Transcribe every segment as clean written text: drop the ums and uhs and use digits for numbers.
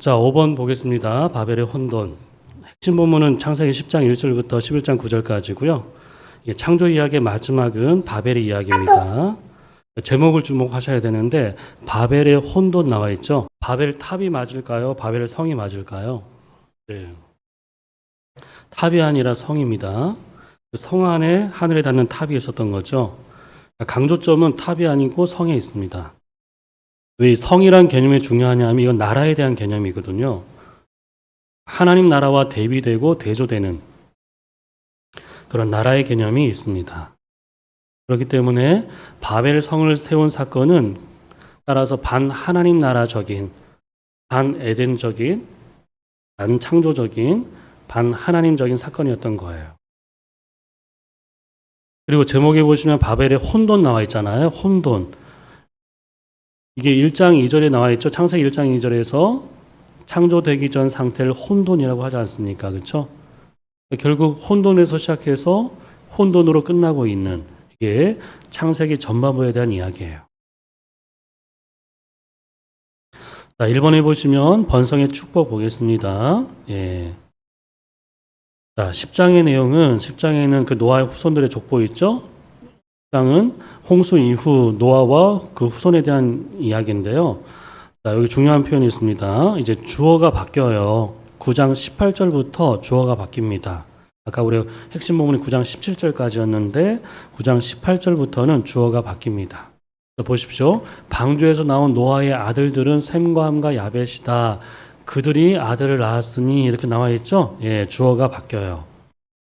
자, 5번 보겠습니다. 바벨의 혼돈. 핵심 본문은 창세기 10장 1절부터 11장 9절까지고요. 창조 이야기의 마지막은 바벨의 이야기입니다. 제목을 주목하셔야 되는데 바벨의 혼돈 나와 있죠. 바벨 탑이 맞을까요? 바벨 성이 맞을까요? 네. 탑이 아니라 성입니다. 성 안에 하늘에 닿는 탑이 있었던 거죠. 강조점은 탑이 아니고 성에 있습니다. 왜 성이란 개념이 중요하냐면 이건 나라에 대한 개념이거든요. 하나님 나라와 대비되고 대조되는 그런 나라의 개념이 있습니다. 그렇기 때문에 바벨 성을 세운 사건은 따라서 반 하나님 나라적인, 반 에덴적인, 반 창조적인, 반 하나님적인 사건이었던 거예요. 그리고 제목에 보시면 바벨의 혼돈 나와 있잖아요. 혼돈. 이게 1장 2절에 나와 있죠. 창세기 1장 2절에서 창조되기 전 상태를 혼돈이라고 하지 않습니까? 그렇죠? 결국 혼돈에서 시작해서 혼돈으로 끝나고 있는 이게 창세기 전반부에 대한 이야기예요. 자, 1번에 보시면 번성의 축복 보겠습니다. 예. 자, 10장의 내용은 10장에는 그 노아의 후손들의 족보 있죠? 10장은 홍수 이후 노아와 그 후손에 대한 이야기인데요. 자, 여기 중요한 표현이 있습니다. 이제 주어가 바뀌어요. 9장 18절부터 주어가 바뀝니다. 아까 우리 핵심 부분이 9장 17절까지였는데 9장 18절부터는 주어가 바뀝니다. 보십시오. 방주에서 나온 노아의 아들들은 셈과 함과 야벳이다. 그들이 아들을 낳았으니 이렇게 나와 있죠. 예, 주어가 바뀌어요.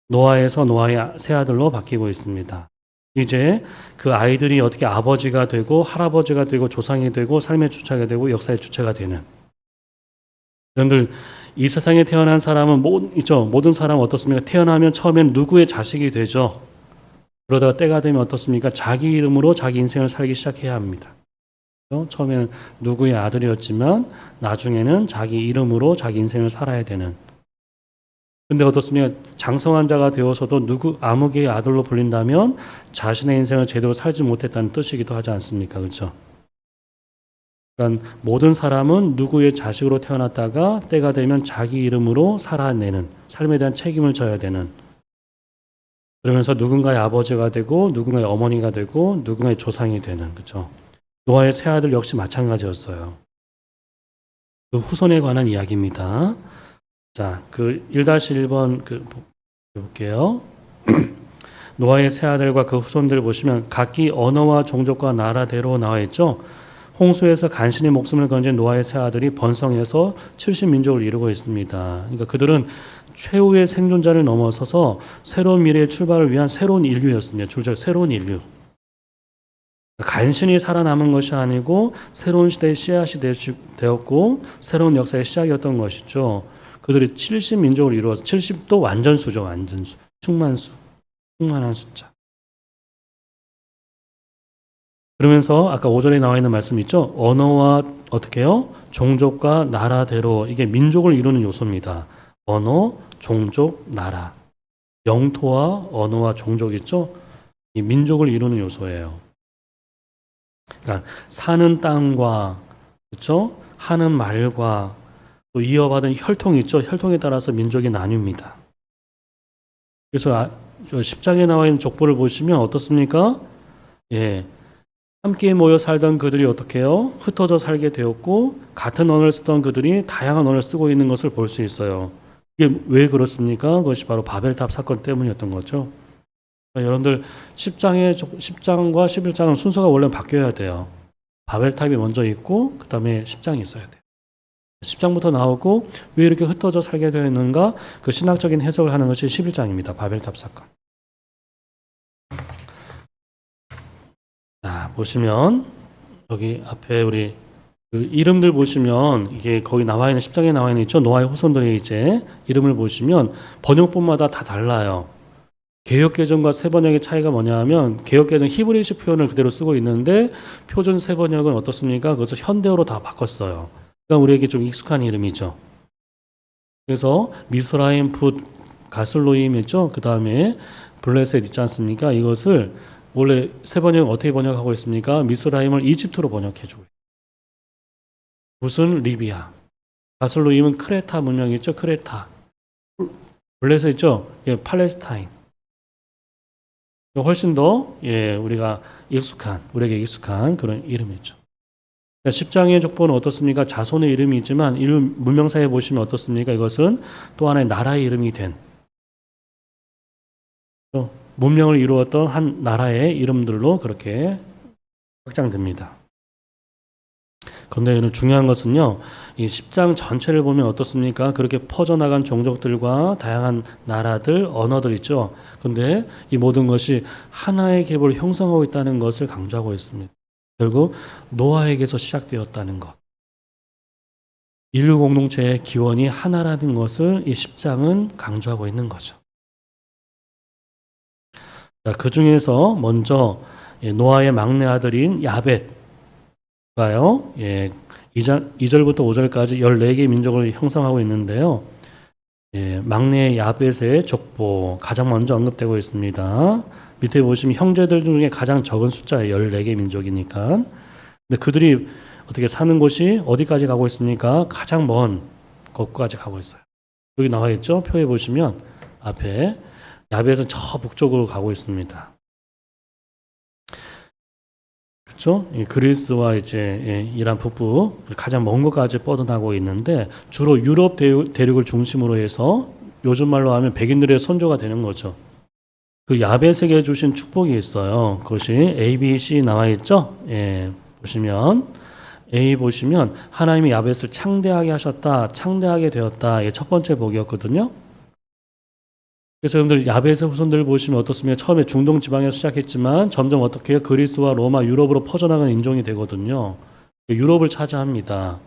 노아에서 노아의 새 아들로 바뀌고 있습니다. 이제 그 아이들이 어떻게 아버지가 되고 할아버지가 되고 조상이 되고 삶의 주체가 되고 역사의 주체가 되는. 여러분들 이 세상에 태어난 사람은 모든 사람은 어떻습니까? 태어나면 처음엔 누구의 자식이 되죠. 그러다가 때가 되면 어떻습니까? 자기 이름으로 자기 인생을 살기 시작해야 합니다. 처음에는 누구의 아들이었지만 나중에는 자기 이름으로 자기 인생을 살아야 되는. 근데 어떻습니까? 장성한 자가 되어서도 아무개의 아들로 불린다면 자신의 인생을 제대로 살지 못했다는 뜻이기도 하지 않습니까? 그렇죠? 그러니까 모든 사람은 누구의 자식으로 태어났다가 때가 되면 자기 이름으로 살아내는, 삶에 대한 책임을 져야 되는, 그러면서 누군가의 아버지가 되고 누군가의 어머니가 되고 누군가의 조상이 되는, 그렇죠? 노아의 새 아들 역시 마찬가지였어요. 그 후손에 관한 이야기입니다. 자, 그 1-1번 볼게요. 노아의 새 아들과 그 후손들을 보시면 각기 언어와 종족과 나라대로 나와 있죠. 홍수에서 간신히 목숨을 건진 노아의 새 아들이 번성해서 70민족을 이루고 있습니다. 그러니까 그들은 최후의 생존자를 넘어서서 새로운 미래의 출발을 위한 새로운 인류였습니다. 줄자 새로운 인류. 간신히 살아남은 것이 아니고 새로운 시대의 씨앗이 되었고 새로운 역사의 시작이었던 것이죠. 그들이 70민족을 이루어서 70도 완전수죠. 완전수. 충만한 숫자. 그러면서 아까 5절에 나와 있는 말씀 있죠. 언어와 어떻게 해요? 종족과 나라대로 이게 민족을 이루는 요소입니다. 언어, 종족, 나라. 영토와 언어와 종족 있죠. 이 민족을 이루는 요소예요. 그러니까 사는 땅과 그렇죠? 하는 말과 또 이어받은 혈통 있죠. 혈통에 따라서 민족이 나뉩니다. 그래서 10장에 나와 있는 족보를 보시면 어떻습니까? 예, 함께 모여 살던 그들이 어떻게 해요? 흩어져 살게 되었고 같은 언어를 쓰던 그들이 다양한 언어를 쓰고 있는 것을 볼 수 있어요. 이게 왜 그렇습니까? 그것이 바로 바벨탑 사건 때문이었던 거죠. 그러니까 여러분들 10장과 11장은 순서가 원래 바뀌어야 돼요. 바벨탑이 먼저 있고 그 다음에 10장이 있어야 돼요. 10장부터 나오고 왜 이렇게 흩어져 살게 되었는가? 그 신학적인 해석을 하는 것이 11장입니다. 바벨탑 사건. 자, 보시면 여기 앞에 우리 그 이름들 보시면 이게 거기 나와 있는 10장에 나와 있는 있죠. 노아의 후손들의 이제 이름을 보시면 번역본마다 다 달라요. 개역개정과 새번역의 차이가 뭐냐 하면 개역개정 히브리식 표현을 그대로 쓰고 있는데 표준 새번역은 어떻습니까? 그것을 현대어로 다 바꿨어요. 그러니까 우리에게 좀 익숙한 이름이죠. 그래서 미스라임, 붓, 가슬로임 있죠. 그 다음에 블레셋 있지 않습니까? 이것을 원래 새번역은 어떻게 번역하고 있습니까? 미스라임을 이집트로 번역해주고 있어요. 붓은 리비아, 가슬로임은 크레타 문명이 있죠. 크레타. 블레셋 있죠. 예, 팔레스타인. 훨씬 더 우리에게 익숙한 그런 이름이죠. 10장의 족보는 어떻습니까? 자손의 이름이 있지만 이름 문명사에 보시면 어떻습니까? 이것은 또 하나의 나라의 이름이 된 문명을 이루었던 한 나라의 이름들로 그렇게 확장됩니다. 그런데 중요한 것은요, 이 10장 전체를 보면 어떻습니까? 그렇게 퍼져나간 종족들과 다양한 나라들, 언어들 있죠. 그런데 이 모든 것이 하나의 계보를 형성하고 있다는 것을 강조하고 있습니다. 결국 노아에게서 시작되었다는 것. 인류 공동체의 기원이 하나라는 것을 이 10장은 강조하고 있는 거죠. 그 중에서 먼저 노아의 막내 아들인 야벳 가요. 2절부터 5절까지 14개의 민족을 형성하고 있는데요. 막내 야벳의 족보 가장 먼저 언급되고 있습니다. 밑에 보시면 형제들 중에 가장 적은 숫자예요. 14개 민족이니까. 근데 그들이 어떻게 사는 곳이 어디까지 가고 있습니까? 가장 먼 곳까지 가고 있어요. 여기 나와 있죠? 표에 보시면 앞에 야벳은 저 북쪽으로 가고 있습니다. 그렇죠? 그리스와 이제 이란 북부 가장 먼 곳까지 뻗어나고 있는데 주로 유럽 대륙을 중심으로 해서 요즘 말로 하면 백인들의 선조가 되는 거죠. 그 야벳에게 주신 축복이 있어요. 그것이 A, B, C 나와 있죠? 보시면 A 보시면 하나님이 야벳을 창대하게 하셨다, 창대하게 되었다. 첫 번째 복이었거든요. 그래서 여러분들 야벳의 후손들을 보시면 어떻습니까? 처음에 중동 지방에서 시작했지만 점점 어떻게 해요? 그리스와 로마, 유럽으로 퍼져나가는 인종이 되거든요. 유럽을 차지합니다.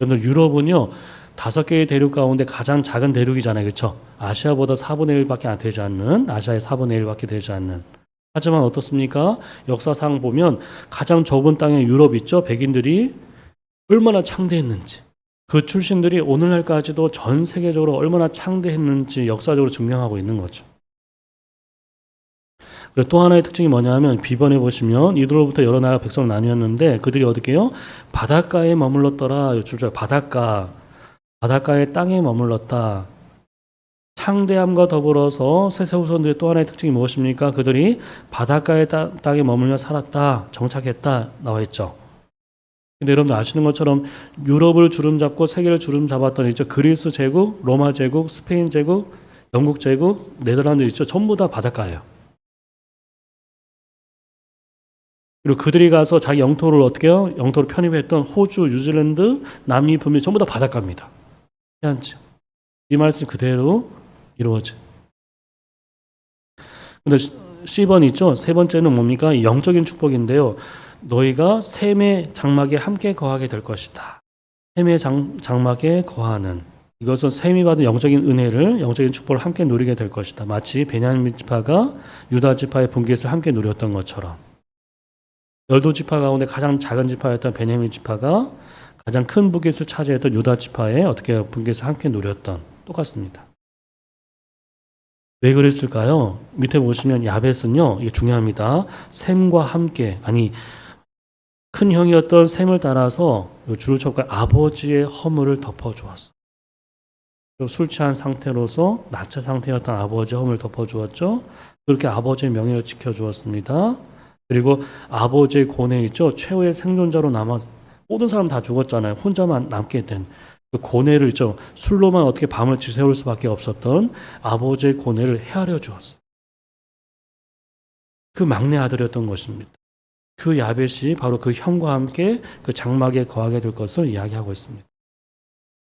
여러분들 유럽은요 5개의 대륙 가운데 가장 작은 대륙이잖아요. 그렇죠? 아시아보다 4분의 1밖에 안 되지 않는, 아시아의 4분의 1밖에 되지 않는. 하지만 어떻습니까? 역사상 보면 가장 좁은 땅에 유럽 있죠? 백인들이 얼마나 창대했는지. 그 출신들이 오늘날까지도 전 세계적으로 얼마나 창대했는지 역사적으로 증명하고 있는 거죠. 그리고 또 하나의 특징이 뭐냐면 비번에 보시면 이들로부터 여러 나라 백성 나뉘었는데 그들이 어떻게요? 바닷가에 머물렀더라. 바닷가의 땅에 머물렀다. 창대함과 더불어서 셋의 후손들의 또 하나의 특징이 무엇입니까? 그들이 바닷가의 땅에 머물며 살았다. 정착했다. 나와 있죠. 근데 여러분들 아시는 것처럼 유럽을 주름잡고 세계를 주름잡았던 있죠. 그리스 제국, 로마 제국, 스페인 제국, 영국 제국, 네덜란드 있죠. 전부 다 바닷가예요. 그리고 그들이 가서 자기 영토를 어떻게 해요? 영토를 편입했던 호주, 뉴질랜드, 남미, 북미 전부 다 바닷가입니다. 해안지. 이 말씀이 그대로 이루어져. 근데 C번 있죠. 세 번째는 뭡니까? 영적인 축복인데요. 너희가 셈의 장막에 함께 거하게 될 것이다. 셈의 장막에 거하는 이것은 셈이 받은 영적인 은혜를 영적인 축복을 함께 누리게 될 것이다. 마치 베냐민 지파가 유다 지파의 분깃을 함께 누렸던 것처럼 12지파 가운데 가장 작은 지파였던 베냐민 지파가 가장 큰 분깃을 차지했던 유다 지파의 어떻게 분깃을 함께 누렸던 똑같습니다. 왜 그랬을까요? 밑에 보시면 야벳은요. 이게 중요합니다. 셈과 함께 큰 형이었던 셈을 따라서 주를 쳤고 아버지의 허물을 덮어주었어. 술 취한 상태로서 나체 상태였던 아버지의 허물을 덮어주었죠. 그렇게 아버지의 명예를 지켜주었습니다. 그리고 아버지의 고뇌 있죠. 최후의 생존자로 남아 모든 사람 다 죽었잖아요. 혼자만 남게 된 그 고뇌를 있죠. 술로만 어떻게 밤을 지새울 수밖에 없었던 아버지의 고뇌를 헤아려 주었어요. 그 막내 아들이었던 것입니다. 그 야벳이 바로 그 형과 함께 그 장막에 거하게 될 것을 이야기하고 있습니다.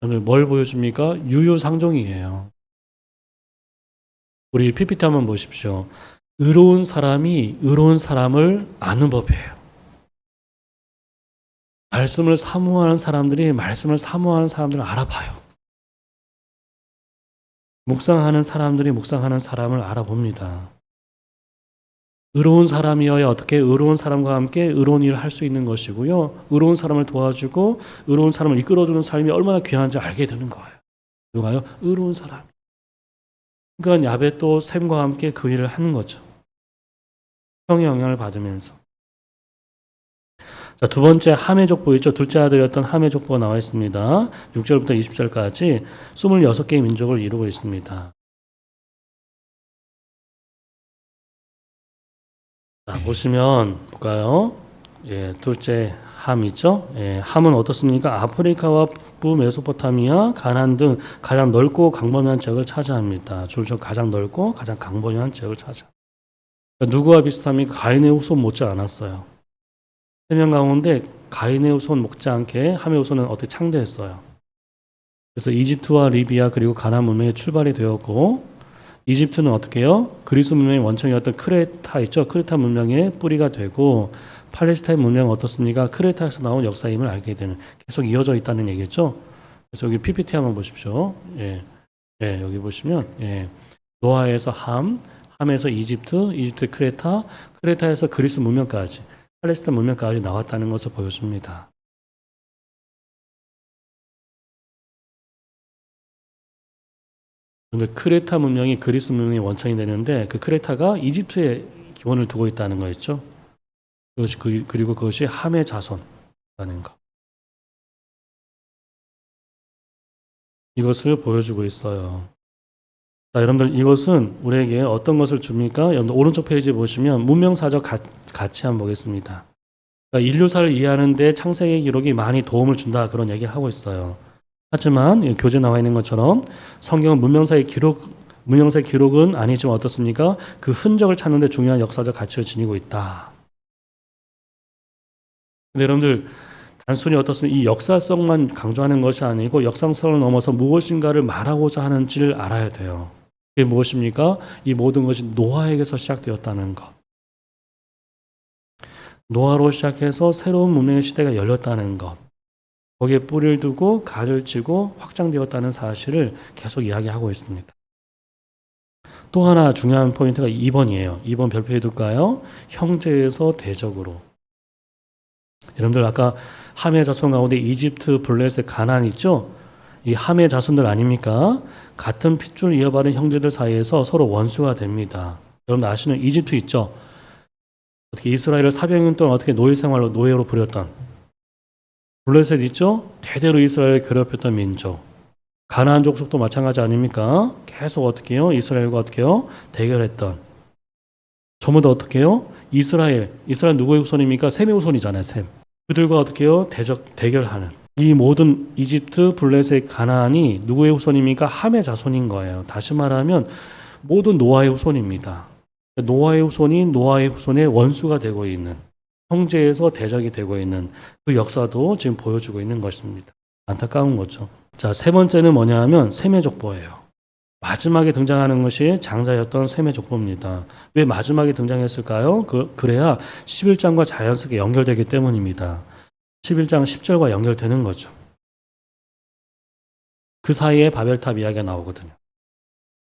오늘 뭘 보여줍니까? 유유상종이에요. 우리 PPT 한번 보십시오. 의로운 사람이 의로운 사람을 아는 법이에요. 말씀을 사모하는 사람들이 말씀을 사모하는 사람들을 알아봐요. 묵상하는 사람들이 묵상하는 사람을 알아봅니다. 의로운 사람이어야 어떻게 의로운 사람과 함께 의로운 일을 할 수 있는 것이고요. 의로운 사람을 도와주고 의로운 사람을 이끌어주는 삶이 얼마나 귀한지 알게 되는 거예요. 누가요? 의로운 사람. 그러니까 야벳도 셈과 함께 그 일을 하는 거죠. 형의 영향을 받으면서. 자, 두 번째 함의 족보 있죠. 둘째 아들이었던 함의 족보가 나와 있습니다. 6절부터 20절까지 26개의 민족을 이루고 있습니다. 자, 보시면 볼까요? 예, 둘째 함 있죠? 예, 함은 어떻습니까? 아프리카와 북부 메소포타미아, 가나안 등 가장 넓고 광범위한 지역을 차지합니다. 줄저 가장 넓고 가장 광범위한 지역을 차지합니다. 그러니까 누구와 비슷합니까? 가인의 후손 못지 않았어요. 3명 가운데 가인의 후손 못지않게 함의 후손은 어떻게 창대했어요. 그래서 이집트와 리비아 그리고 가나안 문명의 출발이 되었고, 이집트는 어떻게 해요? 그리스 문명의 원청이었던 크레타 있죠? 크레타 문명의 뿌리가 되고, 팔레스타인 문명은 어떻습니까? 크레타에서 나온 역사임을 알게 되는, 계속 이어져 있다는 얘기죠. 그래서 여기 PPT 한번 보십시오. 예, 예, 여기 보시면, 예, 노아에서 함에서 이집트, 이집트 크레타, 크레타에서 그리스 문명까지, 팔레스타인 문명까지 나왔다는 것을 보여줍니다. 근데 크레타 문명이 그리스 문명의 원천이 되는데 그 크레타가 이집트에 기원을 두고 있다는 거였죠. 그리고 그것이 함의 자손이라는 것. 이것을 보여주고 있어요. 자, 여러분들 이것은 우리에게 어떤 것을 줍니까? 여러분들 오른쪽 페이지 보시면 문명사적 가치 한번 보겠습니다. 그러니까 인류사를 이해하는 데 창세기 기록이 많이 도움을 준다 그런 얘기를 하고 있어요. 하지만 교재 나와 있는 것처럼 성경은 문명사의 기록은 아니지만 어떻습니까? 그 흔적을 찾는 데 중요한 역사적 가치를 지니고 있다. 근데 여러분들 단순히 어떻습니까? 이 역사성만 강조하는 것이 아니고 역사성을 넘어서 무엇인가를 말하고자 하는지를 알아야 돼요. 그게 무엇입니까? 이 모든 것이 노아에게서 시작되었다는 것. 노아로 시작해서 새로운 문명의 시대가 열렸다는 것. 거기에 뿌리를 두고 가를 치고 확장되었다는 사실을 계속 이야기하고 있습니다. 또 하나 중요한 포인트가 2번이에요. 2번 별표에 둘까요? 형제에서 대적으로. 여러분들 아까 함의 자손 가운데 이집트, 블레셋, 가나안 있죠? 이 함의 자손들 아닙니까? 같은 핏줄 이어받은 형제들 사이에서 서로 원수가 됩니다. 여러분 아시는 이집트 있죠? 어떻게 이스라엘을 400년 동안 어떻게 노예 생활로 노예로 부렸던 블레셋 있죠? 대대로 이스라엘을 괴롭혔던 민족. 가나안 족속도 마찬가지 아닙니까? 계속 어떻게 해요? 이스라엘과 어떻게 해요? 대결했던. 전부 다 어떻게 해요? 이스라엘 누구의 후손입니까? 셈의 후손이잖아요, 셈. 그들과 어떻게 해요? 대결하는. 이 모든 이집트, 블레셋, 가나안이 누구의 후손입니까? 함의 자손인 거예요. 다시 말하면 모든 노아의 후손입니다. 노아의 후손이 노아의 후손의 원수가 되고 있는, 형제에서 대적이 되고 있는 그 역사도 지금 보여주고 있는 것입니다. 안타까운 거죠. 자, 세 번째는 뭐냐 하면 셈의 족보예요. 마지막에 등장하는 것이 장자였던 셈의 족보입니다. 왜 마지막에 등장했을까요? 그래야 11장과 자연스럽게 연결되기 때문입니다. 11장 10절과 연결되는 거죠. 그 사이에 바벨탑 이야기가 나오거든요.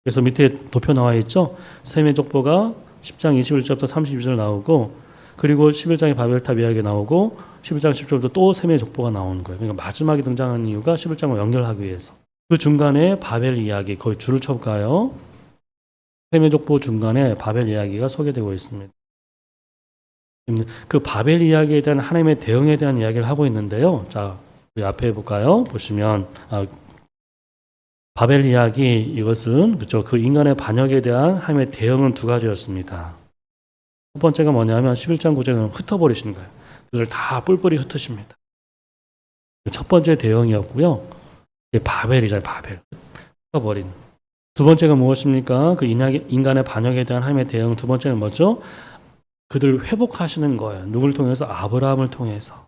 그래서 밑에 도표 나와 있죠? 셈의 족보가 10장 21절부터 32절 나오고, 그리고 11장에 바벨탑 이야기가 나오고 11장 10절부터 또 셈의 족보가 나오는 거예요. 그러니까 마지막에 등장하는 이유가 11장과 연결하기 위해서. 그 중간에 바벨 이야기, 거의 줄을 쳐볼까요? 셈의 족보 중간에 바벨 이야기가 소개되고 있습니다. 그 바벨 이야기에 대한 하나님의 대응에 대한 이야기를 하고 있는데요. 자, 우리 앞에 볼까요? 보시면 바벨 이야기, 이것은 그렇죠. 그 인간의 반역에 대한 하나님의 대응은 두 가지였습니다. 첫 번째가 뭐냐면 11장 9절은 흩어버리시는 거예요. 그들을 다 뿔뿔이 흩으십니다. 첫 번째 대응이었고요. 이게 바벨이잖아요. 바벨. 흩어버린. 두 번째가 무엇입니까? 그 인간의 반역에 대한 하나님의 대응 두 번째는 뭐죠? 그들을 회복하시는 거예요. 누굴 통해서? 아브라함을 통해서.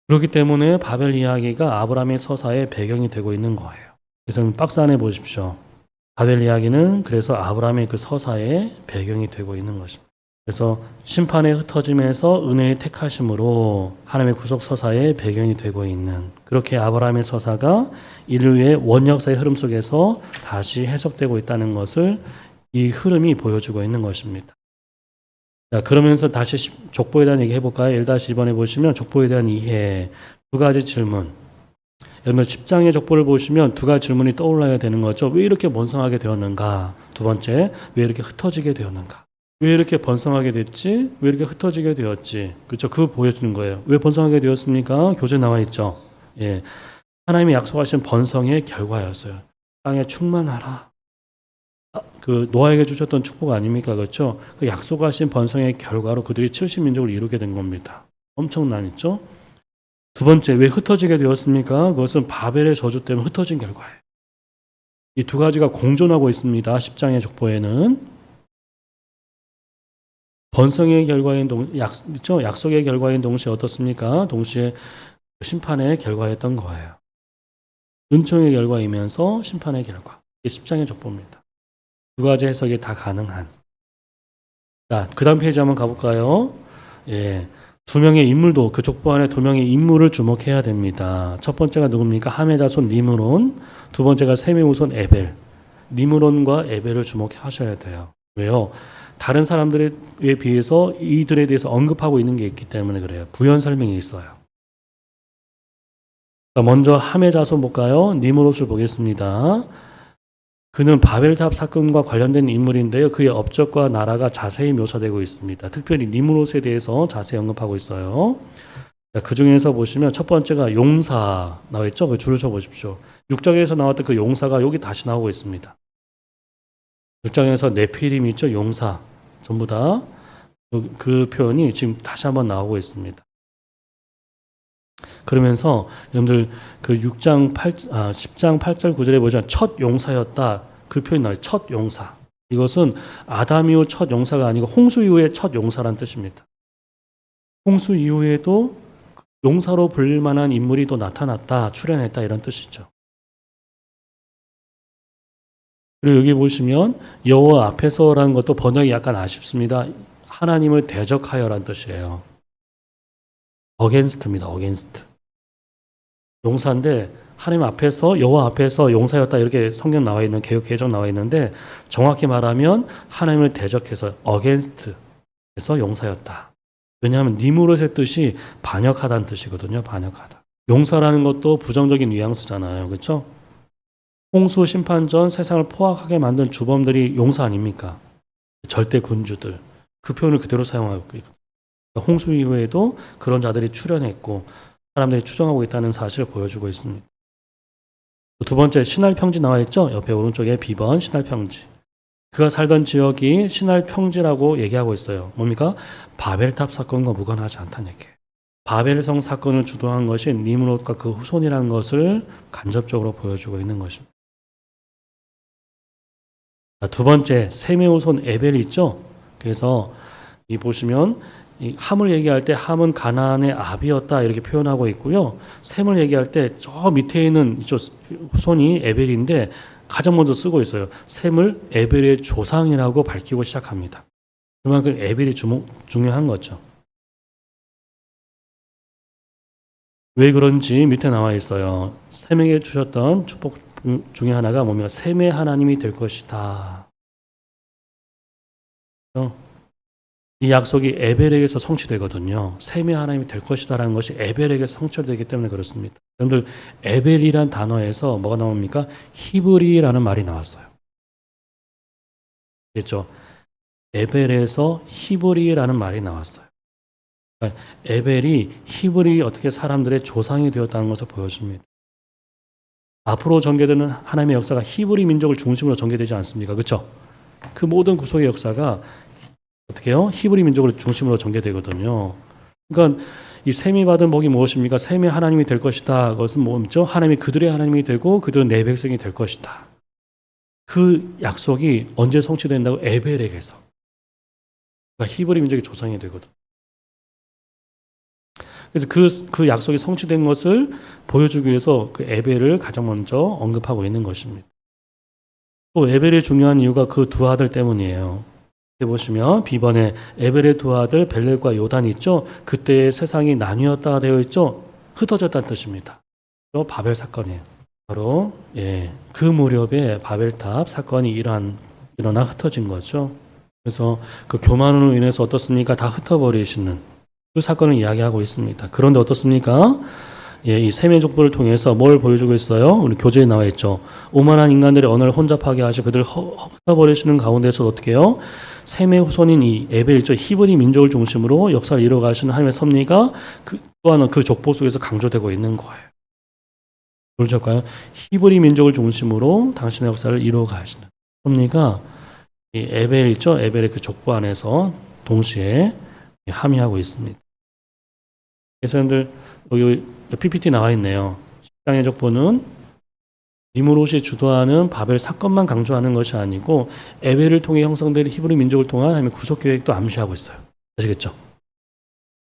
그렇기 때문에 바벨 이야기가 아브라함의 서사의 배경이 되고 있는 거예요. 그래서 박스 안에 보십시오. 바벨 이야기는 그래서 아브라함의 그 서사의 배경이 되고 있는 것입니다. 그래서 심판의 흩어짐에서 은혜의 택하심으로 하나님의 구속 서사의 배경이 되고 있는, 그렇게 아브라함의 서사가 인류의 원역사의 흐름 속에서 다시 해석되고 있다는 것을 이 흐름이 보여주고 있는 것입니다. 자, 그러면서 다시 족보에 대한 얘기 해볼까요? 1-2번에 보시면 족보에 대한 이해, 두 가지 질문. 여러분 10장의 족보를 보시면 두 가지 질문이 떠올라야 되는 거죠. 왜 이렇게 번성하게 되었는가? 두 번째, 왜 이렇게 흩어지게 되었는가? 왜 이렇게 번성하게 됐지? 왜 이렇게 흩어지게 되었지? 그렇죠? 그거 보여주는 거예요. 왜 번성하게 되었습니까? 교재 나와 있죠. 예, 하나님이 약속하신 번성의 결과였어요. 땅에 충만하라. 그 노아에게 주셨던 축복 아닙니까? 그렇죠? 그 약속하신 번성의 결과로 그들이 70민족을 이루게 된 겁니다. 엄청난 있죠? 두 번째, 왜 흩어지게 되었습니까? 그것은 바벨의 저주 때문에 흩어진 결과예요. 이 두 가지가 공존하고 있습니다. 10장의 족보에는. 번성의 결과인 약속의 결과인 동시에 어떻습니까? 동시에 심판의 결과였던 거예요. 은총의 결과이면서 심판의 결과. 이게 10장의 족보입니다. 두 가지 해석이 다 가능한. 자, 그 다음 페이지 한번 가볼까요? 예. 두 명의 인물도 그 족보 안에 두 명의 인물을 주목해야 됩니다. 첫 번째가 누굽니까? 함의 자손 니므론. 두 번째가 셈의 후손 에벨. 니므론과 에벨을 주목하셔야 돼요. 왜요? 다른 사람들에 비해서 이들에 대해서 언급하고 있는 게 있기 때문에 그래요. 부연 설명이 있어요. 먼저 함의 자손 볼까요? 니므롯을 보겠습니다. 그는 바벨탑 사건과 관련된 인물인데요. 그의 업적과 나라가 자세히 묘사되고 있습니다. 특별히 니므롯에 대해서 자세히 언급하고 있어요. 그 중에서 보시면 첫 번째가 용사 나와 있죠? 그 줄을 쳐 보십시오. 6장에서 나왔던 그 용사가 여기 다시 나오고 있습니다. 6장에서 네피림 있죠? 용사. 전부 다 그 표현이 지금 다시 한번 나오고 있습니다. 그러면서 여러분들 그 10장 8절 9절에 보시면 첫 용사였다. 그 표현이 나와요. 첫 용사. 이것은 아담 이후 첫 용사가 아니고 홍수 이후의 첫 용사란 뜻입니다. 홍수 이후에도 용사로 불릴 만한 인물이 또 나타났다. 출현했다. 이런 뜻이죠. 그리고 여기 보시면 여호와 앞에서라는 것도 번역이 약간 아쉽습니다. 하나님을 대적하여라는 뜻이에요. 어게인스트입니다. 어게인스트. 용사인데 하나님 앞에서 여호와 앞에서 용사였다 이렇게 성경 나와 있는 개역 개정 나와 있는데 정확히 말하면 하나님을 대적해서 어게인스트에서 용사였다. 왜냐하면 니므롯의 뜻이 반역하다는 뜻이거든요. 반역하다. 용사라는 것도 부정적인 뉘앙스잖아요. 그렇죠? 홍수 심판 전 세상을 포악하게 만든 주범들이 용사 아닙니까? 절대 군주들. 그 표현을 그대로 사용하고 있거든요. 홍수 이후에도 그런 자들이 출현했고 사람들이 추정하고 있다는 사실을 보여주고 있습니다. 두 번째 신할 평지 나와 있죠? 옆에 오른쪽에 B번 신할 평지. 그가 살던 지역이 신할 평지라고 얘기하고 있어요. 뭡니까? 바벨탑 사건과 무관하지 않다는 얘기예요. 바벨성 사건을 주도한 것이 니므롯과 그 후손이라는 것을 간접적으로 보여주고 있는 것입니다. 두 번째 셈의 후손 에벨이 있죠? 그래서 이 보시면 이 함을 얘기할 때 함은 가나안의 아비였다 이렇게 표현하고 있고요. 셈을 얘기할 때 저 밑에 있는 이쪽 후손이 에벨인데 가장 먼저 쓰고 있어요. 셈을 에벨의 조상이라고 밝히고 시작합니다. 그만큼 에벨이 중요한 거죠. 왜 그런지 밑에 나와 있어요. 셈에게 주셨던 축복 중에 하나가 뭡니까? 셈의 하나님이 될 것이다. 이 약속이 에벨에게서 성취되거든요. 셈의 하나님이 될 것이다라는 것이 에벨에게 성취되기 때문에 그렇습니다. 여러분들 에벨이란 단어에서 뭐가 나옵니까? 히브리라는 말이 나왔어요. 그렇죠? 에벨에서 히브리라는 말이 나왔어요. 그러니까 에벨이 히브리 어떻게 사람들의 조상이 되었다는 것을 보여줍니다. 앞으로 전개되는 하나님의 역사가 히브리 민족을 중심으로 전개되지 않습니까? 그렇죠? 그 모든 구속의 역사가 어떻게 해요? 히브리 민족을 중심으로 전개되거든요. 그러니까 이 셈이 받은 복이 무엇입니까? 셈이 하나님이 될 것이다. 그것은 뭐죠? 하나님이 그들의 하나님이 되고 그들은 내 백성이 될 것이다. 그 약속이 언제 성취된다고? 에벨에게서. 그러니까 히브리 민족의 조상이 되거든. 그래서 그 약속이 성취된 것을 보여주기 위해서 그 에벨을 가장 먼저 언급하고 있는 것입니다. 또 에벨이 중요한 이유가 그 두 아들 때문이에요. 보시면 B번에 에벨의 두 아들 벨렉과 요단이 있죠. 그때 세상이 나뉘었다 되어 있죠. 흩어졌다는 뜻입니다. 또 바벨 사건이에요. 바로 그 무렵에 바벨탑 사건이 일어나 흩어진 거죠. 그래서 그 교만으로 인해서 어떻습니까? 다 흩어버리시는 그 사건을 이야기하고 있습니다. 그런데 어떻습니까? 이 셈의 족보를 통해서 뭘 보여주고 있어요? 우리 교재에 나와 있죠. 오만한 인간들의 언어를 혼잡하게 하시고 그들을 흩어버리시는 가운데서 어떻게 해요? 셈의 후손인 이 에벨이죠. 히브리 민족을 중심으로 역사를 이루어가시는 하나님의 섭리가 또한 그 족보 속에서 강조되고 있는 거예요. 그렇죠? 히브리 민족을 중심으로 당신의 역사를 이루어가시는 섭리가 이 에벨이죠. 에벨의 그 족보 안에서 동시에 함의하고 있습니다. 그래서 여러분들 여기 PPT 나와 있네요. 10장의 족보는 니므롯이 주도하는 바벨 사건만 강조하는 것이 아니고 에벨을 통해 형성된 히브리 민족을 통한 하나님의 구속 계획도 암시하고 있어요. 아시겠죠?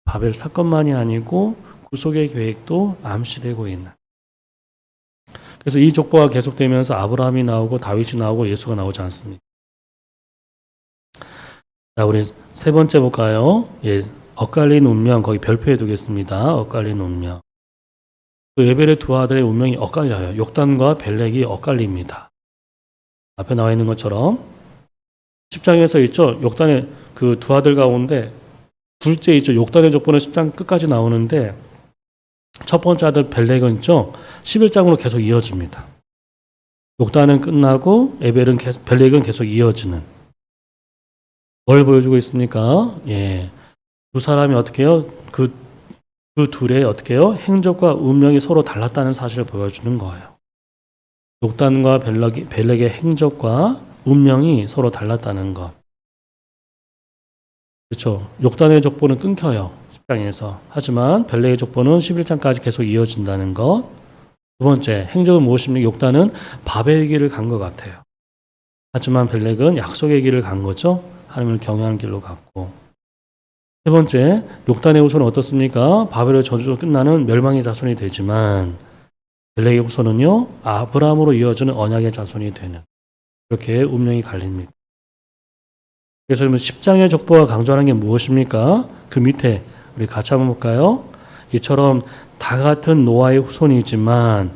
바벨 사건만이 아니고 구속의 계획도 암시되고 있는. 그래서 이 족보가 계속되면서 아브라함이 나오고 다윗이 나오고 예수가 나오지 않습니까? 자, 우리 세 번째 볼까요? 예, 엇갈린 운명 거기 별표해 두겠습니다. 엇갈린 운명. 그 에벨의 두 아들의 운명이 엇갈려요. 욕단과 벨렉이 엇갈립니다. 앞에 나와 있는 것처럼 10장에서 있죠. 욕단의 그 두 아들 가운데 둘째 있죠. 욕단의 족보는 10장 끝까지 나오는데 첫 번째 아들 벨렉은 있죠. 11장으로 계속 이어집니다. 욕단은 끝나고 벨렉은 계속 이어지는. 뭘 보여주고 있습니까? 예. 두 사람이 어떻게 해요? 그 둘의 어떻게 해요? 행적과 운명이 서로 달랐다는 사실을 보여주는 거예요. 욕단과 벨렉의 행적과 운명이 서로 달랐다는 것. 그렇죠. 욕단의 족보는 끊겨요. 10장에서. 하지만 벨렉의 족보는 11장까지 계속 이어진다는 것. 두 번째, 행적은 무엇입니까? 욕단은 바벨의 길을 간 것 같아요. 하지만 벨렉은 약속의 길을 간 거죠. 하나님을 경외하는 길로 갔고. 세 번째, 욕단의 후손은 어떻습니까? 바벨의 저주로 끝나는 멸망의 자손이 되지만 벨렉의 후손은요, 아브라함으로 이어지는 언약의 자손이 되는, 이렇게 운명이 갈립니다. 그래서 10장의 족보가 강조하는 게 무엇입니까? 그 밑에 우리 같이 한번 볼까요? 이처럼 다 같은 노아의 후손이지만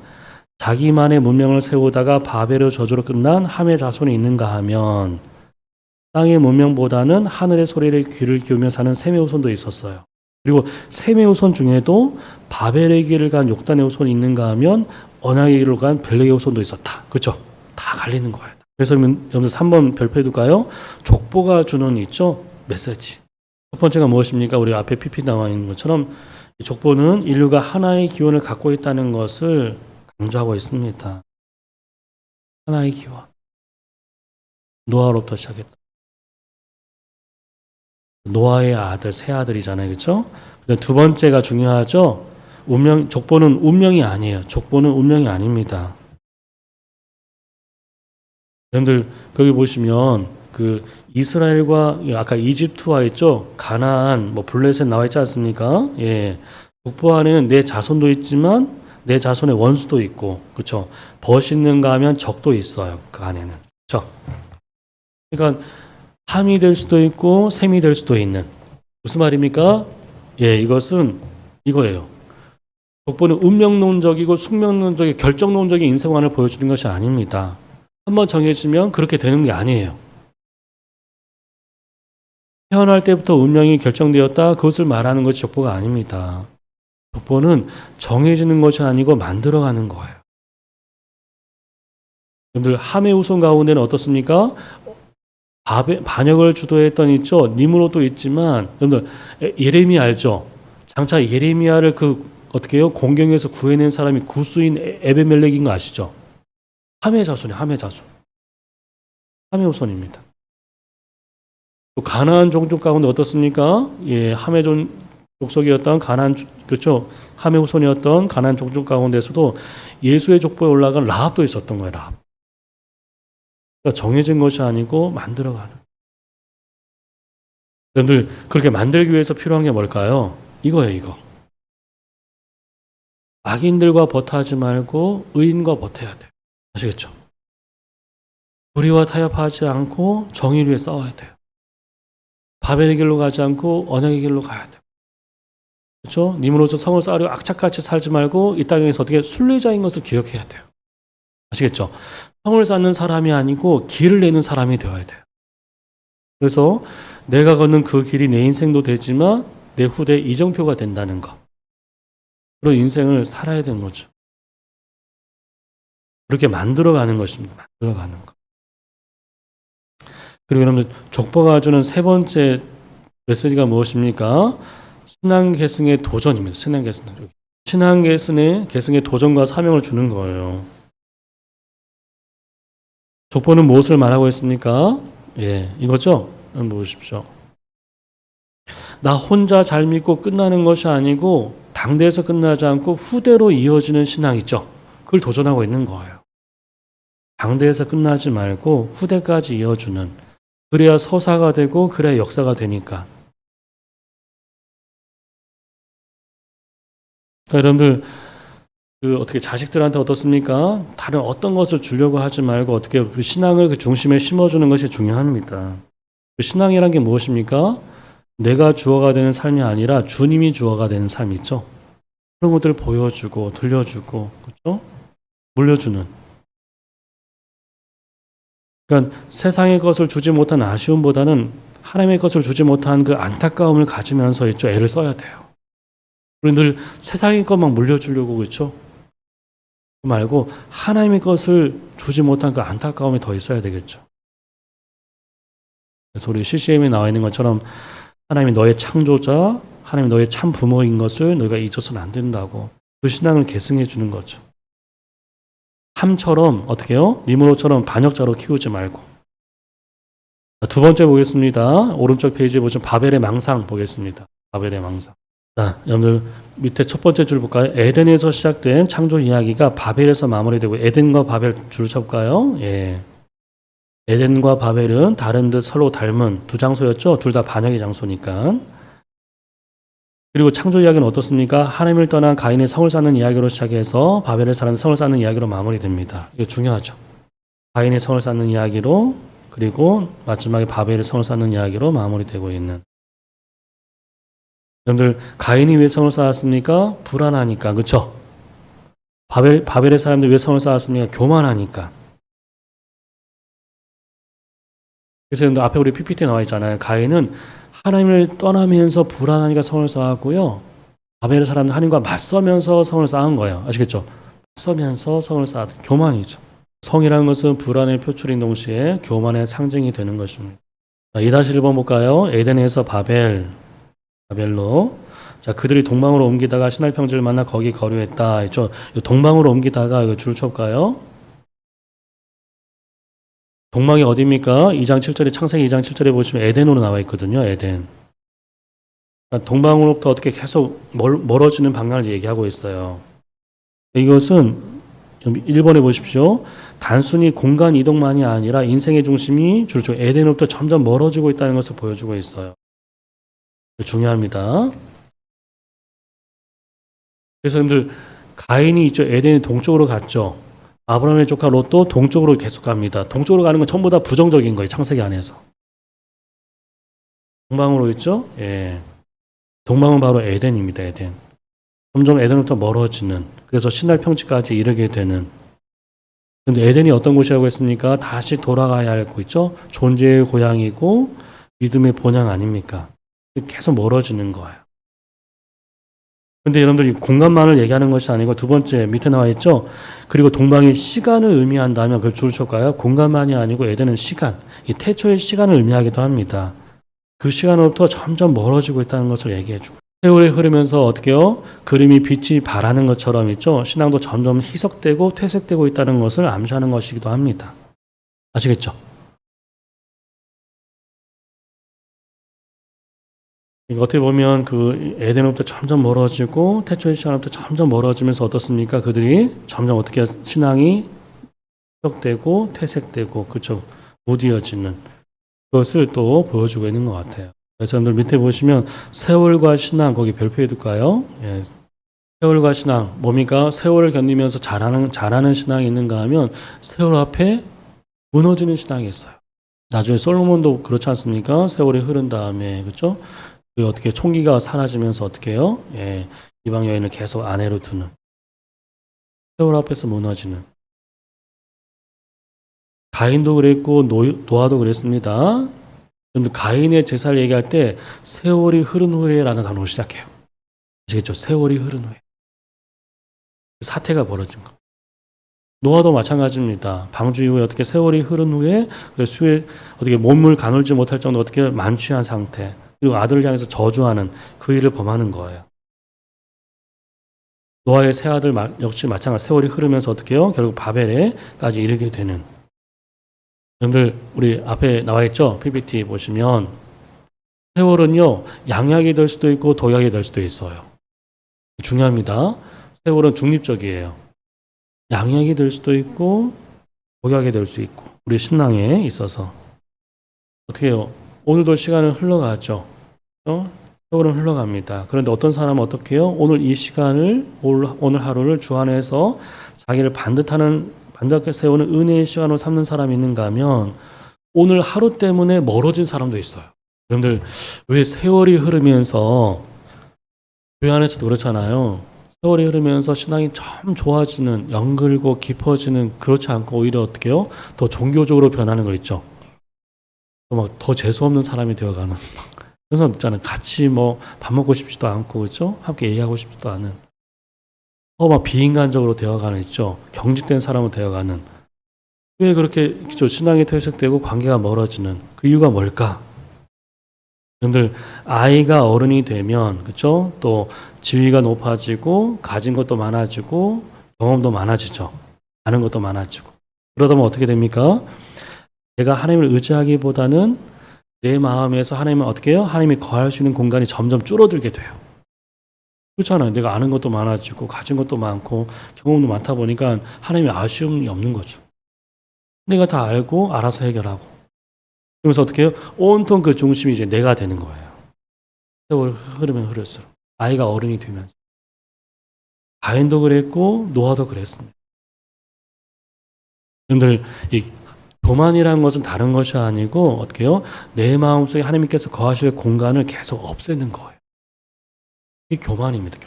자기만의 문명을 세우다가 바벨의 저주로 끝난 함의 자손이 있는가 하면 땅의 문명보다는 하늘의 소리를 귀를 기울여 사는 셈의 후손도 있었어요. 그리고 셈의 후손 중에도 바벨의 길을 간 욕단의 후손이 있는가 하면 언약의 길을 간 벨렉의 후손도 있었다. 그렇죠? 다 갈리는 거예요. 그래서 여러분들 3번 별표해 둘까요? 족보가 주는 있죠? 메시지. 첫 번째가 무엇입니까? 우리 앞에 PPT 나와 있는 것처럼 족보는 인류가 하나의 기원을 갖고 있다는 것을 강조하고 있습니다. 하나의 기원. 노아로부터 시작했다. 노아의 아들, 세 아들이잖아요. 그렇죠? 두 번째가 중요하죠. 족보는 운명이 아니에요. 족보는 운명이 아닙니다. 여러분들 거기 보시면 그 이스라엘과 아까 이집트와 있죠. 가나안, 블레셋 나와 있지 않습니까? 예. 족보 안에는 내 자손도 있지만 내 자손의 원수도 있고, 그렇죠? 벗 있는가 하면 적도 있어요. 그 안에는. 그렇죠? 그러니까 함이 될 수도 있고 셈이 될 수도 있는. 무슨 말입니까? 예, 이것은 이거예요. 족보는 운명론적이고 숙명론적이고 결정론적인 인생관을 보여주는 것이 아닙니다. 한번 정해지면 그렇게 되는 게 아니에요. 태어날 때부터 운명이 결정되었다. 그것을 말하는 것이 족보가 아닙니다. 족보는 정해지는 것이 아니고 만들어가는 거예요. 여러분들 함의 후손 가운데는 어떻습니까? 반역을 주도했던 있죠. 니므롯도 있지만 여러분들 예레미야 알죠? 장차 예레미야를 어떻게 해요? 공경에서 구해낸 사람이 구스인 에베멜렉인 거 아시죠? 함의 자손이에요. 함의 자손. 함의 후손입니다. 또 가나안 종족 가운데 어떻습니까? 예, 함의 족속이었던 가나안, 그렇죠? 함의 후손이었던 가나안 종족 가운데서도 예수의 족보에 올라간 라합도 있었던 거예요. 라합. 그러니까 정해진 것이 아니고 만들어가는. 여러분들 그렇게 만들기 위해서 필요한 게 뭘까요? 이거예요. 이거. 악인들과 버타하지 말고 의인과 버텨야 돼요. 아시겠죠? 불의와 타협하지 않고 정의를 위해 싸워야 돼요. 바벨의 길로 가지 않고 언약의 길로 가야 돼요. 그렇죠? 님으로서 성을 쌓으려 악착같이 살지 말고 이 땅에서 어떻게 순례자인 것을 기억해야 돼요. 아시겠죠? 성을 쌓는 사람이 아니고 길을 내는 사람이 되어야 돼요. 그래서 내가 걷는 그 길이 내 인생도 되지만 내 후대 이정표가 된다는 것. 그런 인생을 살아야 되는 거죠. 그렇게 만들어가는 것입니다. 만들어가는 것. 그리고 여러분들 족보가 주는 세 번째 메시지가 무엇입니까? 신앙 계승의 도전입니다. 신앙 계승. 신앙 계승의 도전과 사명을 주는 거예요. 족보는 무엇을 말하고 있습니까? 예, 이거죠? 한번 보십시오. 나 혼자 잘 믿고 끝나는 것이 아니고 당대에서 끝나지 않고 후대로 이어지는 신앙 있죠? 그걸 도전하고 있는 거예요. 당대에서 끝나지 말고 후대까지 이어주는, 그래야 서사가 되고 그래야 역사가 되니까. 그러니까 여러분들 어떻게 자식들한테 어떻습니까? 다른 어떤 것을 주려고 하지 말고 어떻게 그 신앙을 그 중심에 심어주는 것이 중요합니다. 그 신앙이란 게 무엇입니까? 내가 주어가 되는 삶이 아니라 주님이 주어가 되는 삶이 있죠. 그런 것들을 보여주고 들려주고 그렇죠? 물려주는. 그러니까 세상의 것을 주지 못한 아쉬움보다는 하나님의 것을 주지 못한 그 안타까움을 가지면서 있죠. 애를 써야 돼요. 우리 늘 세상의 것만 물려주려고 그렇죠? 말고 하나님의 것을 주지 못한 그 안타까움이 더 있어야 되겠죠. 그래서 우리 CCM에 나와 있는 것처럼 하나님이 너의 창조자, 하나님이 너의 참 부모인 것을 너희가 잊어서는 안 된다고 그 신앙을 계승해 주는 거죠. 함처럼 어떻게 해요? 니므롯처럼 반역자로 키우지 말고. 두 번째 보겠습니다. 오른쪽 페이지에 보시면 바벨의 망상 보겠습니다. 바벨의 망상. 자, 여러분들 밑에 첫 번째 줄 볼까요? 에덴에서 시작된 창조 이야기가 바벨에서 마무리되고 에덴과 바벨 줄 쳐볼까요? 예. 에덴과 바벨은 다른 듯 서로 닮은 두 장소였죠. 둘 다 반역의 장소니까. 그리고 창조 이야기는 어떻습니까? 하나님을 떠난 가인의 성을 쌓는 이야기로 시작해서 바벨의 사람이 성을 쌓는 이야기로 마무리됩니다. 이게 중요하죠. 가인의 성을 쌓는 이야기로 그리고 마지막에 바벨의 성을 쌓는 이야기로 마무리되고 있는. 여러분들 가인이 왜 성을 쌓았습니까? 불안하니까. 그렇죠? 바벨의 사람들 왜 성을 쌓았습니까? 교만하니까. 그래서 여러분들 앞에 우리 PPT에 나와 있잖아요. 가인은 하나님을 떠나면서 불안하니까 성을 쌓았고요. 바벨의 사람은 하나님과 맞서면서 성을 쌓은 거예요. 아시겠죠? 맞서면서 성을 쌓았던 교만이죠. 성이라는 것은 불안의 표출인 동시에 교만의 상징이 되는 것입니다. 2-1번 볼까요? 에덴에서 바벨로. 자, 그들이 동방으로 옮기다가 시날 평지를 만나 거기 거류했다. 했죠? 동방으로 옮기다가 이거 줄 쳐볼까요? 동방이 어디입니까? 2장 7절에 창세기 2장 7절에 보시면 에덴으로 나와 있거든요. 에덴. 그러니까 동방으로부터 어떻게 계속 멀어지는 방향을 얘기하고 있어요. 이것은 1번에 보십시오. 단순히 공간 이동만이 아니라 인생의 중심이 줄쪽 에덴으로부터 점점 멀어지고 있다는 것을 보여주고 있어요. 중요합니다. 그래서 여러분들 가인이 있죠. 에덴이 동쪽으로 갔죠. 아브라함의 조카 롯도 동쪽으로 계속 갑니다. 동쪽으로 가는 건 전부 다 부정적인 거예요. 창세기 안에서. 동방으로 있죠. 예. 동방은 바로 에덴입니다. 에덴. 점점 에덴으로부터 멀어지는. 그래서 신할 평지까지 이르게 되는. 그런데 에덴이 어떤 곳이라고 했습니까? 다시 돌아가야 할 곳 있죠. 존재의 고향이고 믿음의 본향 아닙니까? 계속 멀어지는 거예요. 근데 여러분들 이 공간만을 얘기하는 것이 아니고 두 번째 밑에 나와 있죠. 그리고 동방이 시간을 의미한다면 그걸 줄 쳐볼까요? 공간만이 아니고 에덴은 시간, 이 태초의 시간을 의미하기도 합니다. 그 시간으로부터 점점 멀어지고 있다는 것을 얘기해 주고 세월이 흐르면서 어떻게요? 그림이 빛이 바라는 것처럼 있죠. 신앙도 점점 희석되고 퇴색되고 있다는 것을 암시하는 것이기도 합니다. 아시겠죠? 어떻게 보면 그 에덴으로부터 점점 멀어지고 태초의 시간으로부터 점점 멀어지면서 어떻습니까? 그들이 점점 어떻게 신앙이 희석되고 퇴색되고 그쵸? 무디어지는 그것을 또 보여주고 있는 것 같아요. 그래서 여러분들 밑에 보시면 세월과 신앙 거기 별표해 둘까요? 예. 세월과 신앙 뭡니까? 세월을 견디면서 잘하는 신앙이 있는가 하면 세월 앞에 무너지는 신앙이 있어요. 나중에 솔로몬도 그렇지 않습니까? 세월이 흐른 다음에 그렇죠? 그 어떻게 총기가 사라지면서 어떻게 해요? 예, 이방 여인을 계속 아내로 두는 세월 앞에서 무너지는 가인도 그랬고 노아도 그랬습니다. 그런데 가인의 제사를 얘기할 때 세월이 흐른 후에라는 단어로 시작해요. 아시겠죠? 세월이 흐른 후에 사태가 벌어진 거. 노아도 마찬가지입니다. 방주 이후에 어떻게 세월이 흐른 후에 수에 어떻게 몸을 가눌지 못할 정도 어떻게 만취한 상태, 그리고 아들을 향해서 저주하는 그 일을 범하는 거예요. 노아의 세 아들 역시 마찬가지 세월이 흐르면서 어떻게 해요? 결국 바벨에까지 이르게 되는. 여러분들 우리 앞에 나와 있죠? PPT 보시면 세월은요 양약이 될 수도 있고 독약이 될 수도 있어요. 중요합니다. 세월은 중립적이에요. 양약이 될 수도 있고 독약이 될 수 있고 우리 신앙에 있어서 어떻게 해요? 오늘도 시간은 흘러가죠. 세월은 흘러갑니다. 그런데 어떤 사람은 어떻게 해요? 오늘 이 시간을 오늘 하루를 주 안에서 자기를 반듯하게 세우는 은혜의 시간으로 삼는 사람이 있는가 하면 오늘 하루 때문에 멀어진 사람도 있어요. 여러분들 왜 세월이 흐르면서 교회 안에서도 그렇잖아요. 세월이 흐르면서 신앙이 좀 좋아지는, 연글고 깊어지는, 그렇지 않고 오히려 어떻게 해요? 더 종교적으로 변하는 거 있죠. 막 더 재수없는 사람이 되어가는 그런 사람 있잖아요. 같이 뭐 밥 먹고 싶지도 않고 그렇죠? 함께 얘기하고 싶지도 않은 막 비인간적으로 되어가는 있죠. 경직된 사람으로 되어가는 왜 그렇게 그렇죠? 신앙이 퇴색되고 관계가 멀어지는 그 이유가 뭘까? 여러분들 아이가 어른이 되면 그렇죠? 또 지위가 높아지고 가진 것도 많아지고 경험도 많아지죠. 아는 것도 많아지고 그러다 보면 어떻게 됩니까? 내가 하나님을 의지하기보다는 내 마음에서 하나님을 어떻게 해요? 하나님이 거할 수 있는 공간이 점점 줄어들게 돼요. 그렇잖아요. 내가 아는 것도 많아지고 가진 것도 많고 경험도 많다 보니까 하나님의 아쉬움이 없는 거죠. 내가 다 알고 알아서 해결하고 그러면서 어떻게 해요? 온통 그 중심이 이제 내가 되는 거예요. 세월 흐르면 흐를수록 아이가 어른이 되면서 가인도 그랬고 노아도 그랬습니다. 여러분들 이 교만이라는 것은 다른 것이 아니고 어떻게 해요? 내 마음속에 하나님께서 거하실 공간을 계속 없애는 거예요. 이게 교만입니다.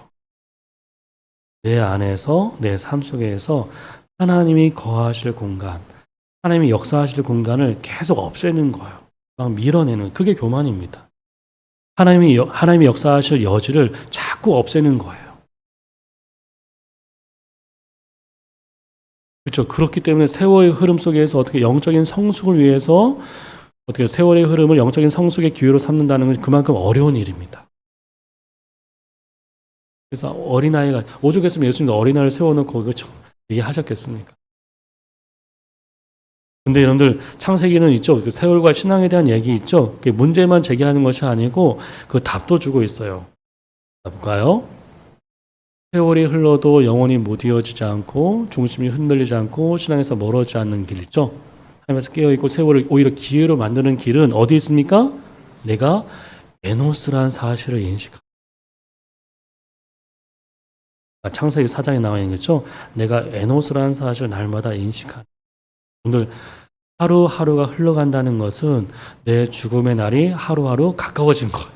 내 안에서 내 삶 속에서 하나님이 거하실 공간, 하나님이 역사하실 공간을 계속 없애는 거예요. 막 밀어내는 그게 교만입니다. 하나님이 역사하실 여지를 자꾸 없애는 거예요. 그렇죠. 그렇기 때문에 세월의 흐름 속에서 어떻게 영적인 성숙을 위해서 어떻게 세월의 흐름을 영적인 성숙의 기회로 삼는다는 건 그만큼 어려운 일입니다. 그래서 어린아이가 오죽했으면 예수님도 어린아이를 세워놓고 그렇죠. 얘기하셨겠습니까? 근데 여러분들 창세기는 있죠. 그 세월과 신앙에 대한 얘기 있죠. 문제만 제기하는 것이 아니고 그 답도 주고 있어요. 볼까요? 세월이 흘러도 영혼이 무디어지지 않고 중심이 흔들리지 않고 신앙에서 멀어지지 않는 길 있죠. 하나님께서 깨어있고 세월을 오히려 기회로 만드는 길은 어디 있습니까? 내가 에노스라는 사실을 인식하는 창세기 4장에 나와 있는 거죠. 내가 에노스라는 사실을 날마다 인식하는 오늘 하루하루가 흘러간다는 것은 내 죽음의 날이 하루하루 가까워진 거예요.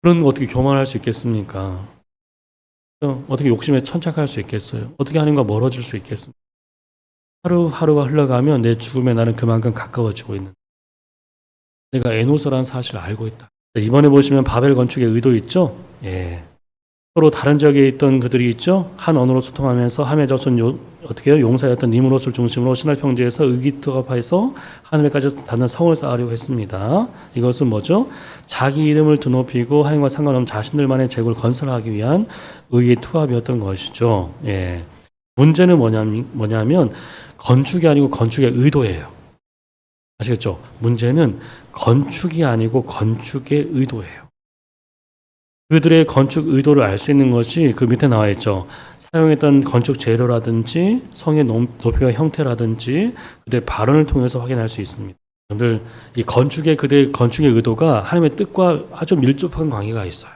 그런 어떻게 교만할 수 있겠습니까? 어떻게 욕심에 천착할 수 있겠어요? 어떻게 하나님과 멀어질 수 있겠습니까? 하루하루가 흘러가면 내 죽음의 날은 그만큼 가까워지고 있는 내가 에노스라는 사실을 알고 있다. 이번에 보시면 바벨 건축의 의도 있죠? 예. 서로 다른 지역에 있던 그들이 있죠. 한 언어로 소통하면서 함의 자손 어떻게 해요? 용사였던 니므롯을 중심으로 신할 평지에서 의기투합해서 하늘까지 닿는 성을 쌓으려고 했습니다. 이것은 뭐죠? 자기 이름을 드높이고 하나님과 상관없는 자신들만의 제국을 건설하기 위한 의기투합이었던 것이죠. 예. 문제는 뭐냐면 건축이 아니고 건축의 의도예요. 아시겠죠? 문제는 건축이 아니고 건축의 의도예요. 그들의 건축 의도를 알 수 있는 것이 그 밑에 나와 있죠. 사용했던 건축 재료라든지 성의 높이와 형태라든지 그들의 발언을 통해서 확인할 수 있습니다. 여러분들 이 그들의 건축의 의도가 하나님의 뜻과 아주 밀접한 관계가 있어요.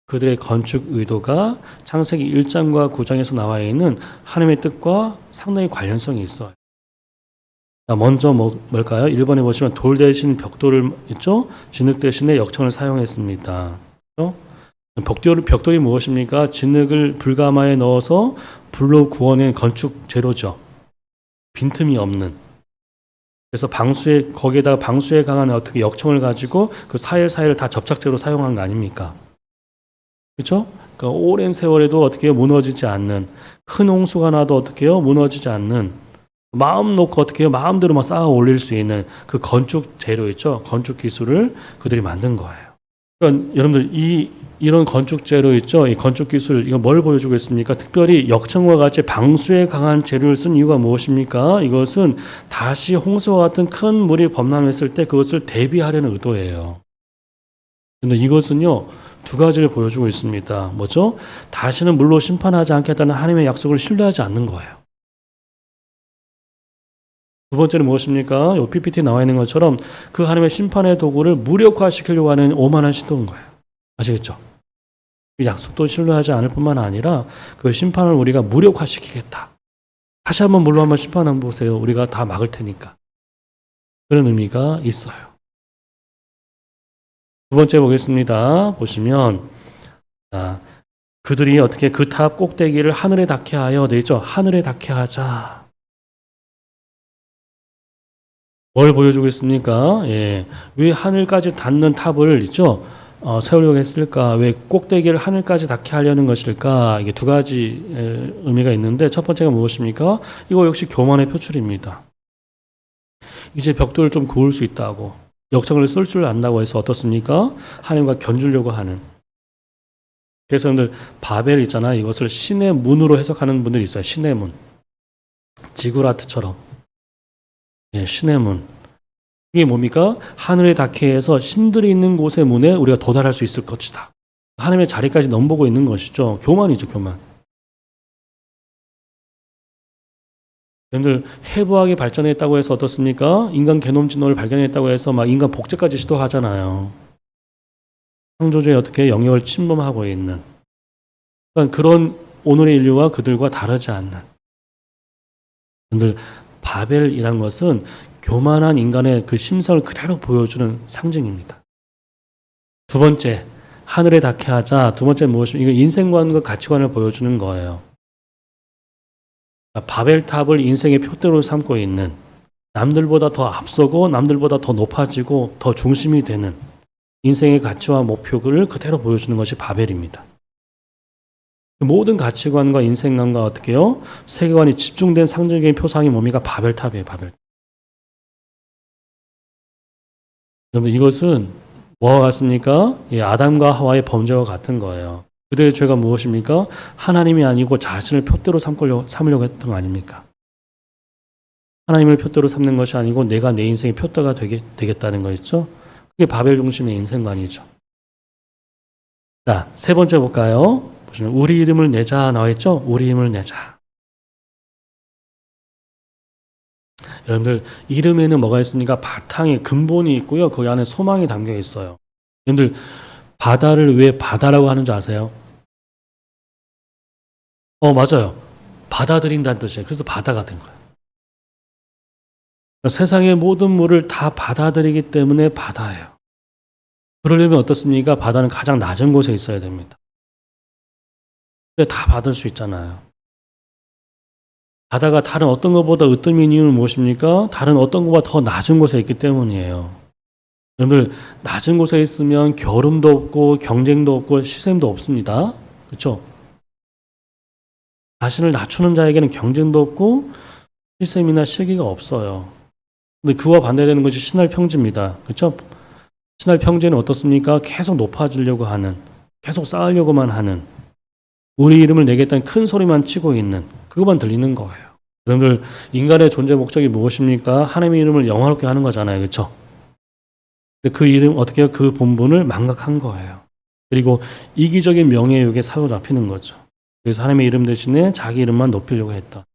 그들의 건축 의도가 창세기 1장과 9장에서 나와 있는 하나님의 뜻과 상당히 관련성이 있어요. 먼저 뭘까요? 1번에 보시면 돌 대신 벽돌을 있죠? 진흙 대신에 역청을 사용했습니다. 그렇죠? 벽돌이 무엇입니까? 진흙을 불가마에 넣어서 불로 구워낸 건축 재료죠. 빈틈이 없는. 그래서 거기에다가 방수에 강한 어떻게 역청을 가지고 그 사이를 다 접착제로 사용한 거 아닙니까? 그렇죠? 그러니까 오랜 세월에도 어떻게 해요? 무너지지 않는, 큰 홍수가 나도 어떻게 해요? 무너지지 않는, 마음 놓고 어떻게 해요? 마음대로 막 쌓아 올릴 수 있는 그 건축 재료 있죠? 건축 기술을 그들이 만든 거예요. 그러니까 여러분들 이런 건축 재료 있죠? 이 건축 기술 이거 뭘 보여주고 있습니까? 특별히 역청과 같이 방수에 강한 재료를 쓴 이유가 무엇입니까? 이것은 다시 홍수와 같은 큰 물이 범람했을 때 그것을 대비하려는 의도예요. 근데 이것은요, 두 가지를 보여주고 있습니다. 뭐죠? 다시는 물로 심판하지 않겠다는 하나님의 약속을 신뢰하지 않는 거예요. 두 번째는 무엇입니까? 이 PPT 나와 있는 것처럼 그 하나님의 심판의 도구를 무력화시키려고 하는 오만한 시도인 거예요. 아시겠죠? 약속도 신뢰하지 않을 뿐만 아니라 그 심판을 우리가 무력화시키겠다. 다시 한번 물로 한번 심판해 보세요. 우리가 다 막을 테니까. 그런 의미가 있어요. 두 번째 보겠습니다. 보시면 그들이 어떻게 그 탑 꼭대기를 하늘에 닿게 하여 되어 있죠. 하늘에 닿게 하자. 뭘 보여주고 있습니까? 예. 왜 하늘까지 닿는 탑을 있죠? 세우려고 했을까? 왜 꼭대기를 하늘까지 닿게 하려는 것일까? 이게 두 가지 의미가 있는데 첫 번째가 무엇입니까? 이거 역시 교만의 표출입니다. 이제 벽돌을 좀 그을 수 있다고 역청을 쓸 줄 안다고 해서 어떻습니까? 하나님과 견주려고 하는. 그래서 여러분들 바벨 있잖아요. 이것을 신의 문으로 해석하는 분들이 있어요. 신의 문. 지구라트처럼. 예, 신의 문. 이게 뭡니까? 하늘에 닿게 해서 신들이 있는 곳의 문에 우리가 도달할 수 있을 것이다. 하나님의 자리까지 넘보고 있는 것이죠. 교만이죠, 교만. 여러분들 해부학이 발전했다고 해서 어떻습니까? 인간 게놈 진화를 발견했다고 해서 막 인간 복제까지 시도하잖아요. 창조주의 어떻게 영역을 침범하고 있는 그러니까 그런 오늘의 인류와 그들과 다르지 않는. 여러분들 바벨이란 것은 교만한 인간의 그 심성을 그대로 보여주는 상징입니다. 두 번째, 하늘에 닿게 하자. 두 번째 무엇입니까? 이거 인생관과 가치관을 보여주는 거예요. 바벨탑을 인생의 표대로 삼고 있는 남들보다 더 앞서고 남들보다 더 높아지고 더 중심이 되는 인생의 가치와 목표를 그대로 보여주는 것이 바벨입니다. 모든 가치관과 인생관과 어떻게 해요? 세계관이 집중된 상징적인 표상이 뭡니까? 바벨탑이에요. 바벨. 여러분 이것은 뭐와 같습니까? 예, 아담과 하와의 범죄와 같은 거예요. 그들의 죄가 무엇입니까? 하나님이 아니고 자신을 표대로 삼으려고 했던 거 아닙니까? 하나님을 표대로 삼는 것이 아니고 내가 내 인생의 표대가 되겠다는 거였죠. 그게 바벨 중심의 인생관이죠. 자, 세 번째 볼까요? 보시면 우리 이름을 내자 나와 있죠? 우리 이름을 내자. 여러분들 이름에는 뭐가 있습니까? 바탕에 근본이 있고요. 거기 안에 소망이 담겨 있어요. 여러분들 바다를 왜 바다라고 하는 줄 아세요? 맞아요. 받아들인다는 뜻이에요. 그래서 바다가 된 거예요. 세상의 모든 물을 다 받아들이기 때문에 바다예요. 그러려면 어떻습니까? 바다는 가장 낮은 곳에 있어야 됩니다. 다 받을 수 있잖아요. 바다가 다른 어떤 것보다 으뜸인 이유는 무엇입니까? 다른 어떤 것보다 더 낮은 곳에 있기 때문이에요. 여러분들 낮은 곳에 있으면 겨름도 없고 경쟁도 없고 시샘도 없습니다. 그렇죠? 자신을 낮추는 자에게는 경쟁도 없고 시샘이나 시기가 없어요. 근데 그와 반대되는 것이 신할 평지입니다. 그렇죠? 신할 평지는 어떻습니까? 계속 높아지려고 하는, 계속 쌓으려고만 하는, 우리 이름을 내겠다는 큰 소리만 치고 있는, 그것만 들리는 거예요. 여러분들 인간의 존재 목적이 무엇입니까? 하나님의 이름을 영화롭게 하는 거잖아요. 그렇죠? 근데 그 이름 어떻게 해요? 그 본분을 망각한 거예요. 그리고 이기적인 명예욕에 사로잡히는 거죠. 그래서 하나님의 이름 대신에 자기 이름만 높이려고 했다.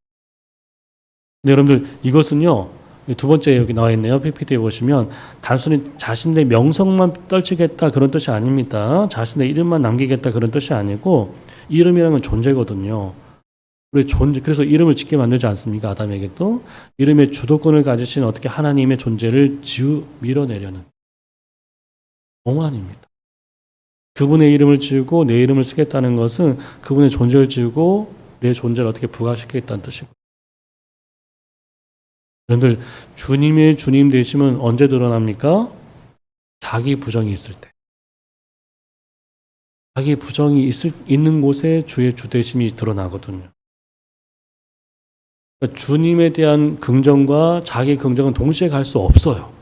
근데 여러분들 이것은요. 두 번째 여기 나와 있네요. PPT에 보시면 단순히 자신의 명성만 떨치겠다 그런 뜻이 아닙니다. 자신의 이름만 남기겠다 그런 뜻이 아니고 이름이라는 건 존재거든요. 우리 존재 그래서 이름을 짓게 만들지 않습니까? 아담에게 또 이름의 주도권을 가지신 어떻게 하나님의 존재를 밀어내려는 오만입니다. 그분의 이름을 지우고 내 이름을 쓰겠다는 것은 그분의 존재를 지우고 내 존재를 어떻게 부과시키겠다는 뜻이고. 여러분들 주님의 주님 되심은 언제 드러납니까? 자기 부정이 있을 때. 자기 부정이 있는 곳에 주의 주대심이 드러나거든요. 그러니까 주님에 대한 긍정과 자기 긍정은 동시에 갈 수 없어요.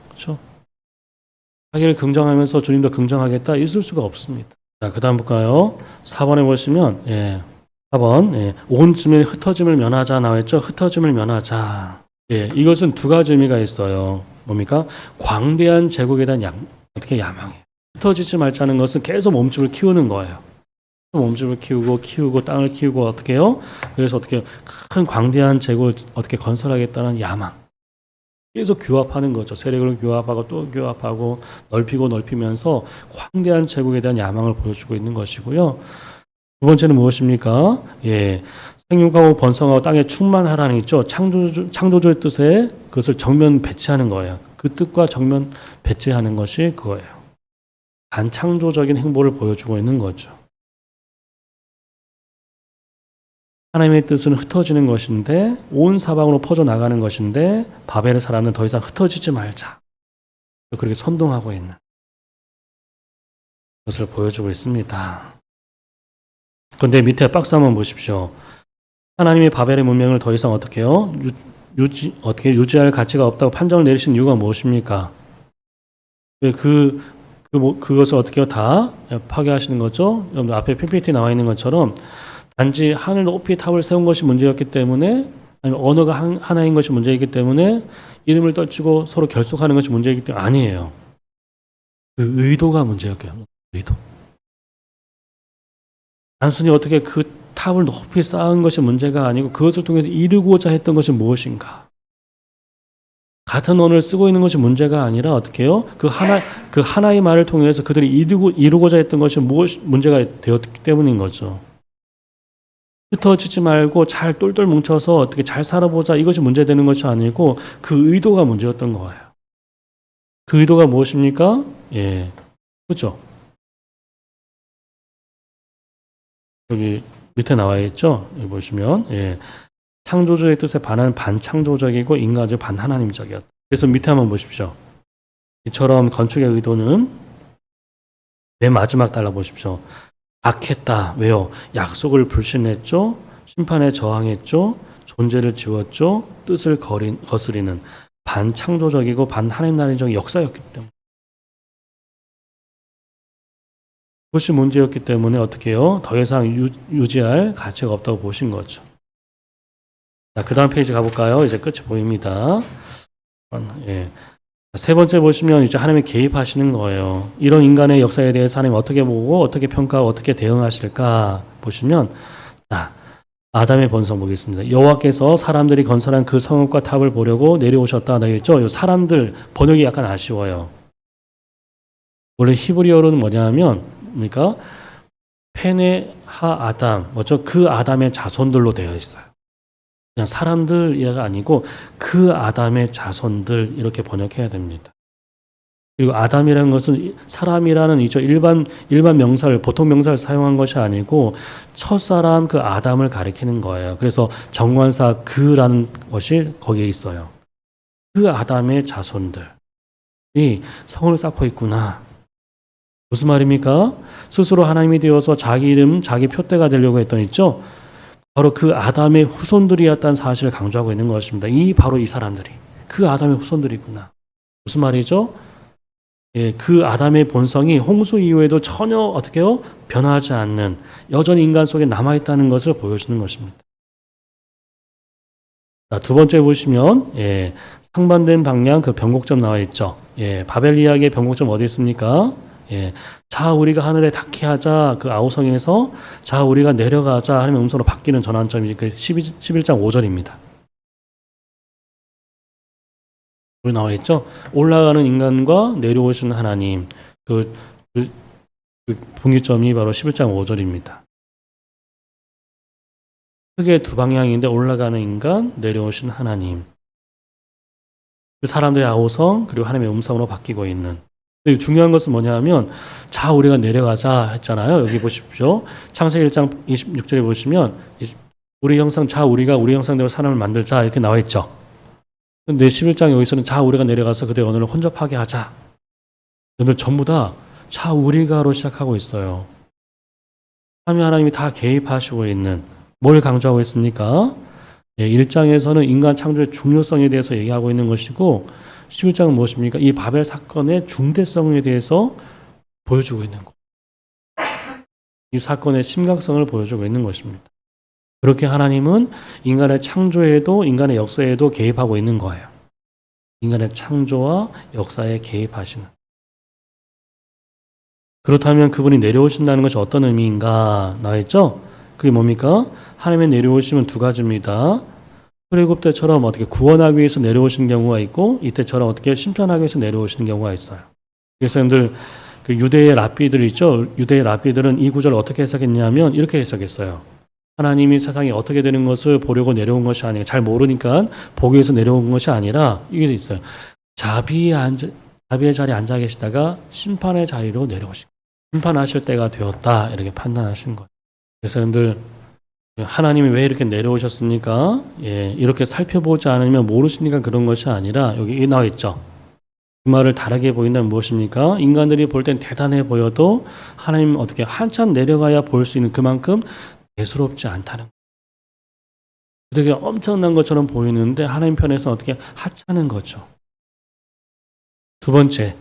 그렇죠? 자기를 긍정하면서 주님도 긍정하겠다 있을 수가 없습니다. 자, 그 다음 볼까요? 4번에 보시면 4번 온 주민의 흩어짐을 면하자 나와있죠. 흩어짐을 면하자. 이것은 두 가지 의미가 있어요. 뭡니까? 광대한 제국에 대한 어떻게 야망해. 흩어지지 말자는 것은 계속 몸집을 키우는 거예요. 몸집을 키우고 땅을 키우고 어떻게 해요? 그래서 어떻게 큰 광대한 제국을 어떻게 건설하겠다는 야망. 계속 규합하는 거죠. 세력을 규합하고 또 규합하고 넓히면서 광대한 제국에 대한 야망을 보여주고 있는 것이고요. 두 번째는 무엇입니까? 생육하고 번성하고 땅에 충만하라는 있죠. 창조주의 뜻에 그것을 정면 배치하는 거예요. 그 뜻과 정면 배치하는 것이 그거예요. 반창조적인 행보를 보여주고 있는 거죠. 하나님의 뜻은 흩어지는 것인데 온 사방으로 퍼져나가는 것인데 바벨의 사람은 더 이상 흩어지지 말자. 그렇게 선동하고 있는 것을 보여주고 있습니다. 그런데 밑에 박스 한번 보십시오. 하나님이 바벨의 문명을 더 이상 어떻게 해요? 어떻게 유지할 가치가 없다고 판정을 내리신 이유가 무엇입니까? 그것을 어떻게 해요? 다 파괴하시는 거죠? 여러분 앞에 PPT 나와 있는 것처럼 단지 하늘 높이 탑을 세운 것이 문제였기 때문에 아니면 언어가 하나인 것이 문제이기 때문에 이름을 떨치고 서로 결속하는 것이 문제이기 때문에 아니에요. 그 의도가 문제였고요. 의도. 단순히 어떻게 그 탑을 높이 쌓은 것이 문제가 아니고 그것을 통해서 이루고자 했던 것이 무엇인가. 같은 언어를 쓰고 있는 것이 문제가 아니라 어떻게 해요? 그 하나의 말을 통해서 그들이 이루고자 했던 것이 문제가 되었기 때문인 거죠. 흩어지지 말고 잘 똘똘 뭉쳐서 어떻게 잘 살아보자 이것이 문제되는 것이 아니고 그 의도가 문제였던 거예요. 그 의도가 무엇입니까? 그렇죠? 여기 밑에 나와 있죠? 여기 보시면 창조주의 뜻에 반한 반창조적이고 인간적 반하나님적이었다. 그래서 밑에 한번 보십시오. 이처럼 건축의 의도는 맨 마지막 달라 보십시오. 악했다. 왜요? 약속을 불신했죠. 심판에 저항했죠. 존재를 지웠죠. 뜻을 거스리는 반창조적이고 반하나님적인 역사였기 때문에 그것이 문제였기 때문에 어떻게 해요? 더 이상 유지할 가치가 없다고 보신 거죠. 자, 그 다음 페이지 가볼까요? 이제 끝이 보입니다. 세 번째 보시면 이제 하나님이 개입하시는 거예요. 이런 인간의 역사에 대해서 하나님 어떻게 보고 어떻게 평가하고 어떻게 대응하실까 보시면 아담의 본성 보겠습니다. 여호와께서 사람들이 건설한 그 성읍과 탑을 보려고 내려오셨다 나겠죠. 사람들 번역이 약간 아쉬워요. 원래 히브리어로는 뭐냐면 그러니까 페네하 아담 뭐죠? 그 아담의 자손들로 되어 있어요. 그냥 사람들이가 아니고 그 아담의 자손들 이렇게 번역해야 됩니다. 그리고 아담이라는 것은 사람이라는 이죠 일반 명사를 보통 명사를 사용한 것이 아니고 첫사람 그 아담을 가리키는 거예요. 그래서 정관사 그라는 것이 거기에 있어요. 그 아담의 자손들이 성을 쌓고 있구나. 무슨 말입니까? 스스로 하나님이 되어서 자기 이름, 자기 표대가 되려고 했던 있죠. 바로 그 아담의 후손들이었다는 사실을 강조하고 있는 것입니다. 바로 이 사람들이 그 아담의 후손들이구나. 무슨 말이죠? 그 아담의 본성이 홍수 이후에도 전혀 어떻게 해요? 변하지 않는 여전히 인간 속에 남아있다는 것을 보여주는 것입니다. 자, 두 번째 보시면 상반된 방향 그 변곡점 나와 있죠. 바벨 이야기의 변곡점 어디 있습니까? 자 우리가 하늘에 닿게 하자 그 아우성에서 자 우리가 내려가자 하나님의 음성으로 바뀌는 전환점이 그 11장 5절입니다. 여기 나와 있죠. 올라가는 인간과 내려오시는 하나님 그 분기점이 바로 11장 5절입니다. 크게 두 방향인데 올라가는 인간, 내려오시는 하나님. 그 사람들의 아우성 그리고 하나님의 음성으로 바뀌고 있는. 중요한 것은 뭐냐면 자 우리가 내려가자 했잖아요. 여기 보십시오. 창세기 1장 26절에 보시면 우리 형상 자 우리가 우리 형상대로 사람을 만들자 이렇게 나와 있죠. 근데 11장 여기서는 자 우리가 내려가서 그들의 언어를 혼잡하게 하자. 오늘 전부 다 자 우리가로 시작하고 있어요. 삼위 하나님이 다 개입하시고 있는, 뭘 강조하고 있습니까? 1장에서는 인간 창조의 중요성에 대해서 얘기하고 있는 것이고 11장은 무엇입니까? 이 바벨 사건의 중대성에 대해서 보여주고 있는 것. 이 사건의 심각성을 보여주고 있는 것입니다. 그렇게 하나님은 인간의 창조에도 인간의 역사에도 개입하고 있는 거예요. 인간의 창조와 역사에 개입하시는. 그렇다면 그분이 내려오신다는 것이 어떤 의미인가 나와있죠? 그게 뭡니까? 하나님의 내려오심은 두 가지입니다. 출애굽 때처럼 어떻게 구원하기 위해서 내려오시는 경우가 있고 이때처럼 어떻게 심판하기 위해서 내려오시는 경우가 있어요. 그래서 여러분들 그 유대의 랍비들 있죠? 유대의 랍비들은 이 구절을 어떻게 해석했냐면 이렇게 해석했어요. 하나님이 세상이 어떻게 되는 것을 보려고 내려온 것이 아니라 잘 모르니까 보기 위해서 내려온 것이 아니라 이게 있어요. 자비의 자리에 앉아 계시다가 심판의 자리로 내려오신 거예요. 심판하실 때가 되었다 이렇게 판단하신 거예요. 그래서 여러분들 하나님이 왜 이렇게 내려오셨습니까? 이렇게 살펴보지 않으면 모르시니까 그런 것이 아니라 여기 나와 있죠. 그 말을 다르게 보인다면 무엇입니까? 인간들이 볼 땐 대단해 보여도 하나님 어떻게 한참 내려가야 볼 수 있는 그만큼 대수롭지 않다는 거예요. 되게 엄청난 것처럼 보이는데 하나님 편에서 어떻게 하찮은 거죠. 두 번째,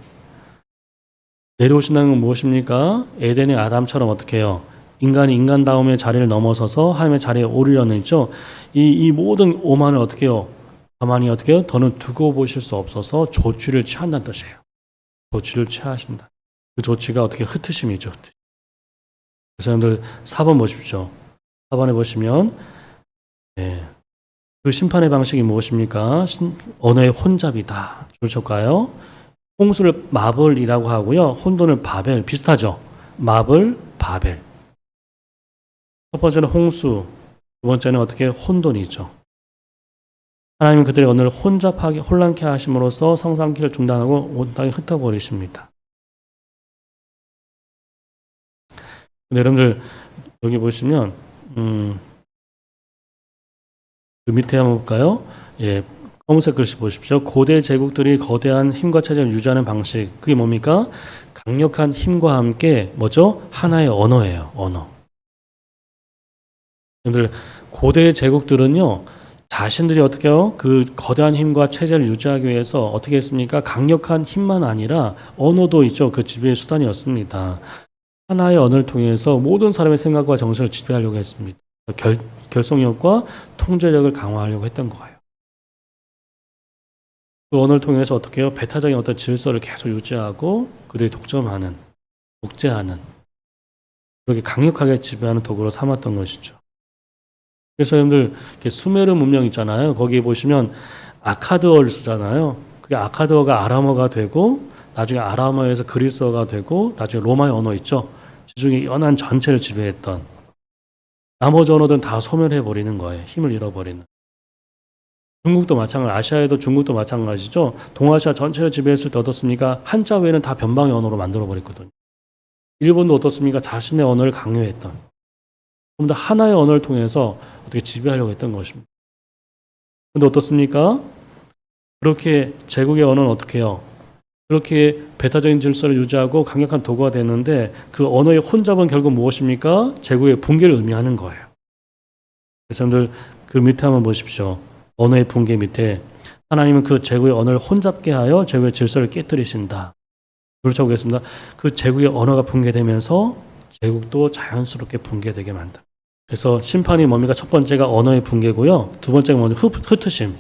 내려오신다는 건 무엇입니까? 에덴의 아담처럼 어떻게 해요? 인간이 인간다움의 자리를 넘어서서 하나님의 자리에 오르려는 있죠. 이 모든 오만을 어떻게 해요? 가만히 어떻게 해요? 더는 두고 보실 수 없어서 조치를 취한다는 뜻이에요. 조치를 취하신다. 그 조치가 어떻게 흩으심이죠. 그래서 여러분들 4번 보십시오. 4번에 보시면 그 심판의 방식이 무엇입니까? 언어의 혼잡이다. 줄 쳤까요? 홍수를 마블이라고 하고요. 혼돈을 바벨. 비슷하죠? 마블, 바벨. 첫 번째는 홍수, 두 번째는 어떻게 혼돈이죠. 하나님은 그들의 언어를 혼잡하게 혼란케 하심으로써 성삼키를 중단하고 온 땅에 흩어버리십니다. 근데 여러분들 여기 보시면 그 밑에 한번 볼까요? 검은색 글씨 보십시오. 고대 제국들이 거대한 힘과 체제를 유지하는 방식. 그게 뭡니까? 강력한 힘과 함께 뭐죠? 하나의 언어예요. 언어. 여러분들 고대 제국들은요. 자신들이 어떻게 해요? 그 거대한 힘과 체제를 유지하기 위해서 어떻게 했습니까? 강력한 힘만 아니라 언어도 있죠. 그 지배의 수단이었습니다. 하나의 언어를 통해서 모든 사람의 생각과 정신을 지배하려고 했습니다. 결속력과 통제력을 강화하려고 했던 거예요. 그 언어를 통해서 어떻게 해요? 배타적인 어떤 질서를 계속 유지하고 그들이 독점하는, 독재하는 그렇게 강력하게 지배하는 도구로 삼았던 것이죠. 그래서 여러분들 수메르 문명 있잖아요. 거기에 보시면 아카드어를 쓰잖아요. 그게 아카드어가 아람어가 되고 나중에 아람어에서 그리스어가 되고 나중에 로마의 언어 있죠. 지중해 연안 전체를 지배했던 나머지 언어들은 다 소멸해버리는 거예요. 힘을 잃어버리는. 중국도 마찬가지, 아시아에도 중국도 마찬가지죠. 동아시아 전체를 지배했을 때 어떻습니까? 한자 외에는 다 변방의 언어로 만들어버렸거든요. 일본도 어떻습니까? 자신의 언어를 강요했던. 좀 더 하나의 언어를 통해서 어떻게 지배하려고 했던 것입니다. 그런데 어떻습니까? 그렇게 제국의 언어는 어떻게 해요? 그렇게 배타적인 질서를 유지하고 강력한 도구가 됐는데 그 언어의 혼잡은 결국 무엇입니까? 제국의 붕괴를 의미하는 거예요. 그래서 여러분들 그 밑에 한번 보십시오. 언어의 붕괴 밑에 하나님은 그 제국의 언어를 혼잡게 하여 제국의 질서를 깨뜨리신다. 그렇죠 보겠습니다. 그 제국의 언어가 붕괴되면서 제국도 자연스럽게 붕괴되게 만든다. 그래서 심판이 뭡니까? 첫 번째가 언어의 붕괴고요. 두 번째가 뭐냐? 흩으심.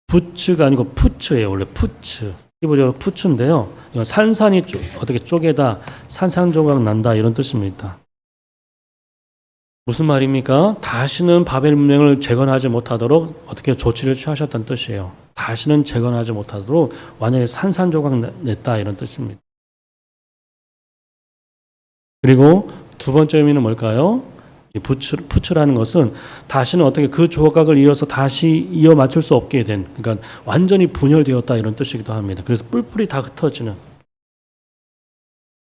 부츠가 아니고 푸츠예요. 원래 푸츠. 히브리어로 푸츠인데요. 이건 산산이 어떻게 쪼개다, 산산조각 난다 이런 뜻입니다. 무슨 말입니까? 다시는 바벨 문명을 재건하지 못하도록 어떻게 조치를 취하셨다는 뜻이에요. 다시는 재건하지 못하도록 완전히 산산조각 냈다 이런 뜻입니다. 그리고 두 번째 의미는 뭘까요? 이 부츠라는 것은 다시는 어떻게 그 조각을 이어서 다시 이어 맞출 수 없게 된, 그러니까 완전히 분열되었다 이런 뜻이기도 합니다. 그래서 뿔뿔이 다 흩어지는,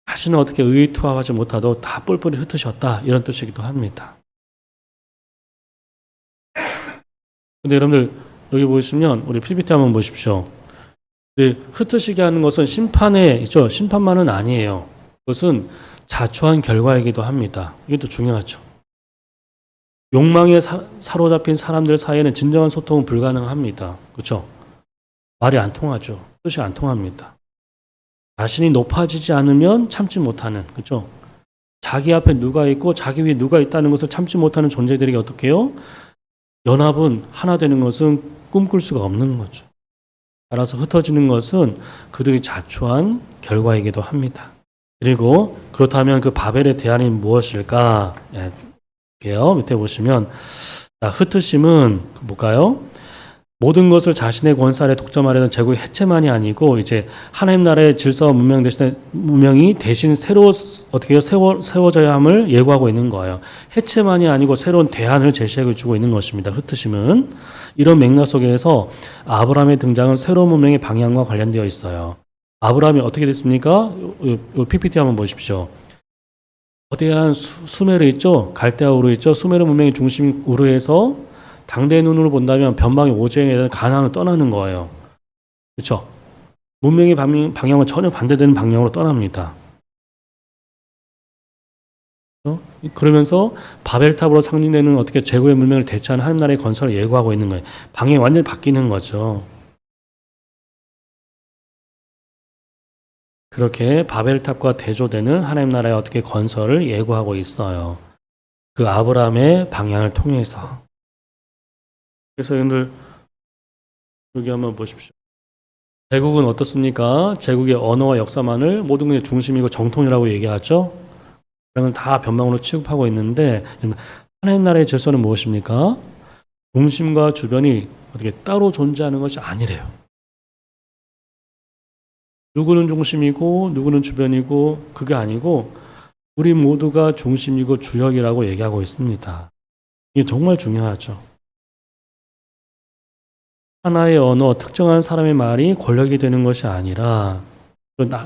다시는 어떻게 의투합하지 못하도록 다 뿔뿔이 흩으셨다 이런 뜻이기도 합니다. 근데 여러분들 여기 보시면 우리 PPT 한번 보십시오. 흩으시게 하는 것은 심판에 있죠. 심판만은 아니에요. 그것은 자초한 결과이기도 합니다. 이게 또 중요하죠. 욕망에 사로잡힌 사람들 사이에는 진정한 소통은 불가능합니다. 그렇죠? 말이 안 통하죠. 뜻이 안 통합니다. 자신이 높아지지 않으면 참지 못하는, 그렇죠? 자기 앞에 누가 있고 자기 위에 누가 있다는 것을 참지 못하는 존재들에게 어떻게 해요? 연합은 하나 되는 것은 꿈꿀 수가 없는 거죠. 따라서 흩어지는 것은 그들이 자초한 결과이기도 합니다. 그리고 그렇다면 그 바벨의 대안이 무엇일까? 예, 볼게요. 밑에 보시면 흩으심은 뭘까요? 모든 것을 자신의 권세 아래 독점하려는 제국의 해체만이 아니고 이제 하나님 나라의 질서와 문명 대신에 문명이 대신 새로 어떻게 세워져야 함을 예고하고 있는 거예요. 해체만이 아니고 새로운 대안을 제시해 주고 있는 것입니다. 흩으심은 이런 맥락 속에서 아브라함의 등장은 새로운 문명의 방향과 관련되어 있어요. 아브라함이 어떻게 됐습니까? 요 PPT 한번 보십시오. 거대한 수메르 있죠? 갈대아 우르 있죠? 수메르 문명의 중심 우르에서 당대의 눈으로 본다면 변방의 오쟁에 대한 가나안을 떠나는 거예요. 그렇죠? 문명의 방향은 전혀 반대되는 방향으로 떠납니다. 그러면서 바벨탑으로 상징되는 어떻게 제국의 문명을 대체하는 하나님 나라의 건설을 예고하고 있는 거예요. 방향이 완전히 바뀌는 거죠. 그렇게 바벨탑과 대조되는 하나님 나라의 어떻게 건설을 예고하고 있어요. 그 아브라함의 방향을 통해서. 그래서 여러분들 여기 한번 보십시오. 제국은 어떻습니까? 제국의 언어와 역사만을 모든 것의 중심이고 정통이라고 얘기하죠. 그런 다 변방으로 취급하고 있는데 하나님 나라의 질서는 무엇입니까? 중심과 주변이 어떻게 따로 존재하는 것이 아니래요. 누구는 중심이고 누구는 주변이고 그게 아니고 우리 모두가 중심이고 주역이라고 얘기하고 있습니다. 이게 정말 중요하죠. 하나의 언어, 특정한 사람의 말이 권력이 되는 것이 아니라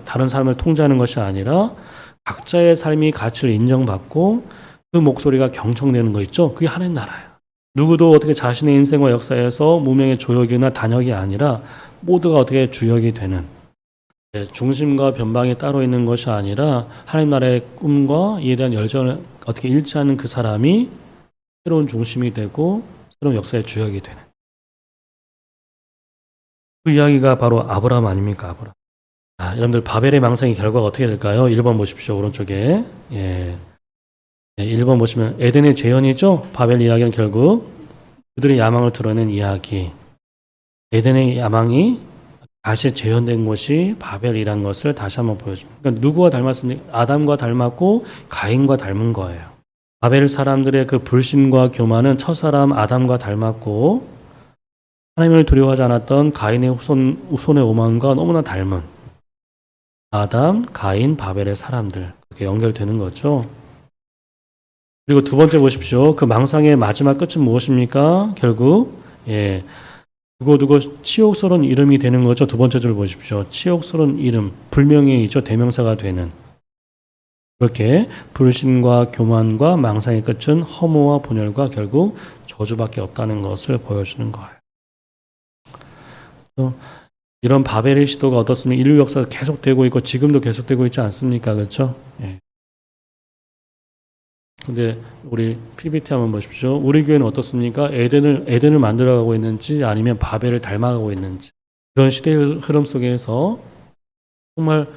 다른 사람을 통제하는 것이 아니라 각자의 삶이 가치를 인정받고 그 목소리가 경청되는 거 있죠? 그게 하나님 나라예요. 누구도 어떻게 자신의 인생과 역사에서 무명의 조역이나 단역이 아니라 모두가 어떻게 주역이 되는 중심과 변방이 따로 있는 것이 아니라 하나님 나라의 꿈과 이에 대한 열정을 어떻게 일치하는 그 사람이 새로운 중심이 되고 새로운 역사의 주역이 되는 그 이야기가 바로 아브라함 아닙니까? 아브라함. 여러분들 바벨의 망상의 결과가 어떻게 될까요? 1번 보십시오. 오른쪽에. 예. 1번 보시면 에덴의 재현이죠. 바벨 이야기는 결국 그들의 야망을 드러낸 이야기. 에덴의 야망이 다시 재현된 것이 바벨이라는 것을 다시 한번 보여줍니다. 그러니까 누구와 닮았습니까? 아담과 닮았고 가인과 닮은 거예요. 바벨 사람들의 그 불신과 교만은 첫사람 아담과 닮았고 하나님을 두려워하지 않았던 가인의 후손의 오만과 너무나 닮은 아담, 가인, 바벨의 사람들 그렇게 연결되는 거죠. 그리고 두 번째 보십시오. 그 망상의 마지막 끝은 무엇입니까? 결국 두고두고 치욕스러운 이름이 되는 거죠. 두 번째 줄 보십시오. 치욕스러운 이름, 불명예이죠. 대명사가 되는 그렇게 불신과 교만과 망상의 끝은 허무와 분열과 결국 저주밖에 없다는 것을 보여주는 거예요. 이런 바벨의 시도가 어떻습니까? 인류 역사가 계속되고 있고 지금도 계속되고 있지 않습니까? 그렇죠? 근데 우리 PPT 한번 보십시오. 우리 교회는 어떻습니까? 에덴을 만들어가고 있는지 아니면 바벨을 닮아가고 있는지 그런 시대의 흐름 속에서 정말